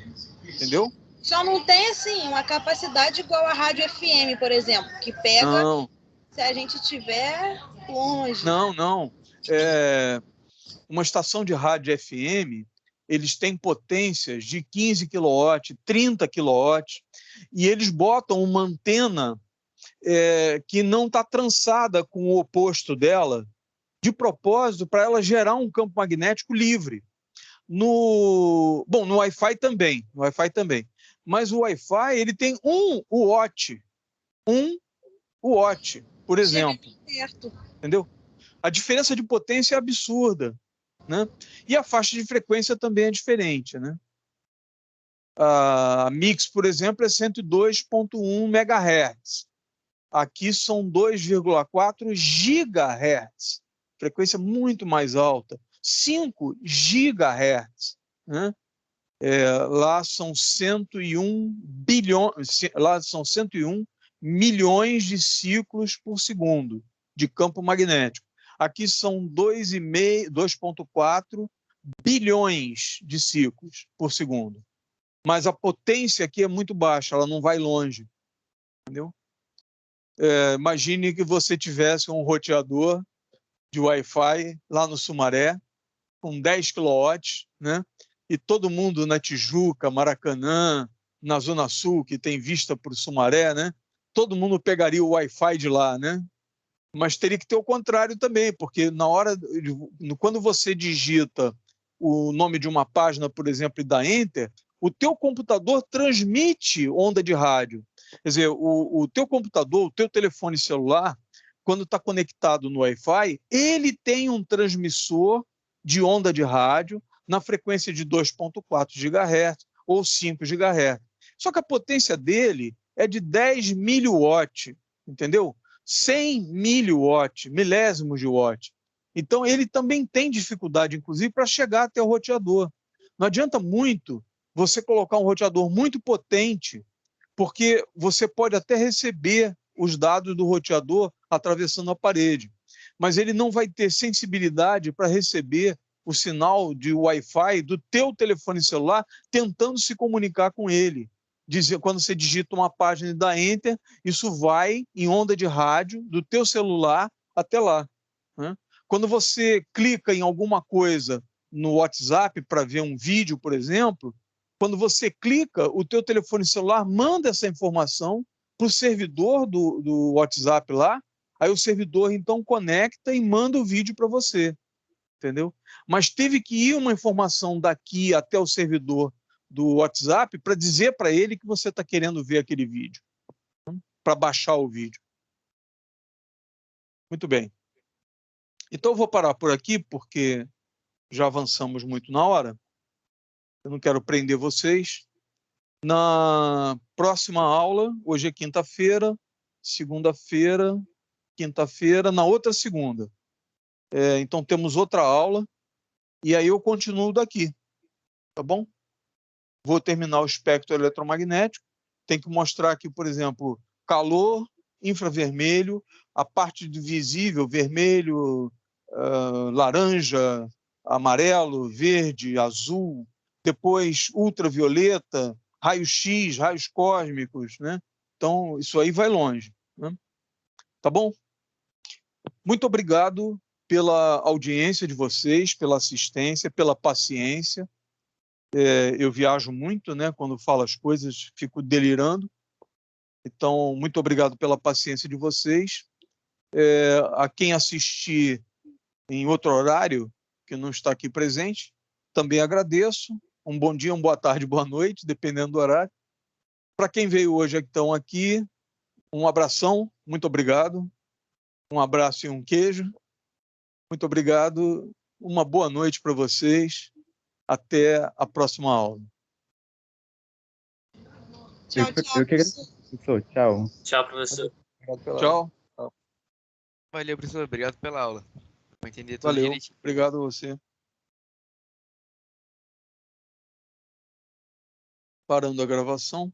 Entendeu? Só não tem, assim, uma capacidade igual a rádio FM, por exemplo, que pega não. Se a gente estiver longe. Não. Uma estação de rádio FM, eles têm potências de 15 kW, 30 kW, e eles botam uma antena que não está trançada com o oposto dela, de propósito, para ela gerar um campo magnético livre. No Wi-Fi também, mas o Wi-Fi ele tem 1 watt, por exemplo. Entendeu? A diferença de potência é absurda, né? E a faixa de frequência também é diferente, né? A Mix, por exemplo, é 102.1 MHz. Aqui são 2,4 GHz, frequência muito mais alta, 5 GHz, né? Lá são 101 milhões de ciclos por segundo de campo magnético. Aqui são 2,4 bilhões de ciclos por segundo. Mas a potência aqui é muito baixa, ela não vai longe, entendeu? Imagine que você tivesse um roteador de Wi-Fi lá no Sumaré, com 10 kW, né? E todo mundo na Tijuca, Maracanã, na Zona Sul, que tem vista para o Sumaré, né? Todo mundo pegaria o Wi-Fi de lá, né? Mas teria que ter o contrário também, porque quando você digita o nome de uma página, por exemplo, e dá Enter, o teu computador transmite onda de rádio. Quer dizer, o teu computador, o teu telefone celular, quando está conectado no Wi-Fi, ele tem um transmissor de onda de rádio na frequência de 2,4 GHz ou 5 GHz. Só que a potência dele é de 10 miliwatt, entendeu? 100 miliwatt, milésimos de watt. Então, ele também tem dificuldade, inclusive, para chegar até o roteador. Não adianta muito você colocar um roteador muito potente, porque você pode até receber os dados do roteador atravessando a parede, mas ele não vai ter sensibilidade para receber o sinal de Wi-Fi do teu telefone celular tentando se comunicar com ele. Quando você digita uma página e dá Enter, isso vai em onda de rádio do teu celular até lá, né? Quando você clica em alguma coisa no WhatsApp para ver um vídeo, por exemplo, quando você clica, o teu telefone celular manda essa informação para o servidor do WhatsApp lá, aí o servidor então conecta e manda o vídeo para você, entendeu? Mas teve que ir uma informação daqui até o servidor do WhatsApp para dizer para ele que você está querendo ver aquele vídeo, para baixar o vídeo. Muito bem. Então eu vou parar por aqui, porque já avançamos muito na hora. Eu não quero prender vocês. Na próxima aula, hoje é quinta-feira, segunda-feira, quinta-feira, na outra segunda. Então temos outra aula, e aí eu continuo daqui, tá bom? Vou terminar o espectro eletromagnético, tem que mostrar aqui, por exemplo, calor, infravermelho, a parte do visível, vermelho, laranja, amarelo, verde, azul, depois ultravioleta, raio-x, raios cósmicos, né? Então, isso aí vai longe, né? Tá bom? Muito obrigado pela audiência de vocês, pela assistência, pela paciência. Eu viajo muito, né? Quando falo as coisas, fico delirando. Então, muito obrigado pela paciência de vocês. A quem assistir em outro horário, que não está aqui presente, também agradeço. Um bom dia, uma boa tarde, boa noite, dependendo do horário. Para quem veio hoje então aqui, um abração, muito obrigado. Um abraço e um queijo. Muito obrigado. Uma boa noite para vocês. Até a próxima aula. Tchau, tchau, professor. Tchau. Tchau, professor. Tchau. Valeu, professor. Obrigado pela aula. Vou entender tudo Valeu. direitinho. Obrigado a você. Parando a gravação.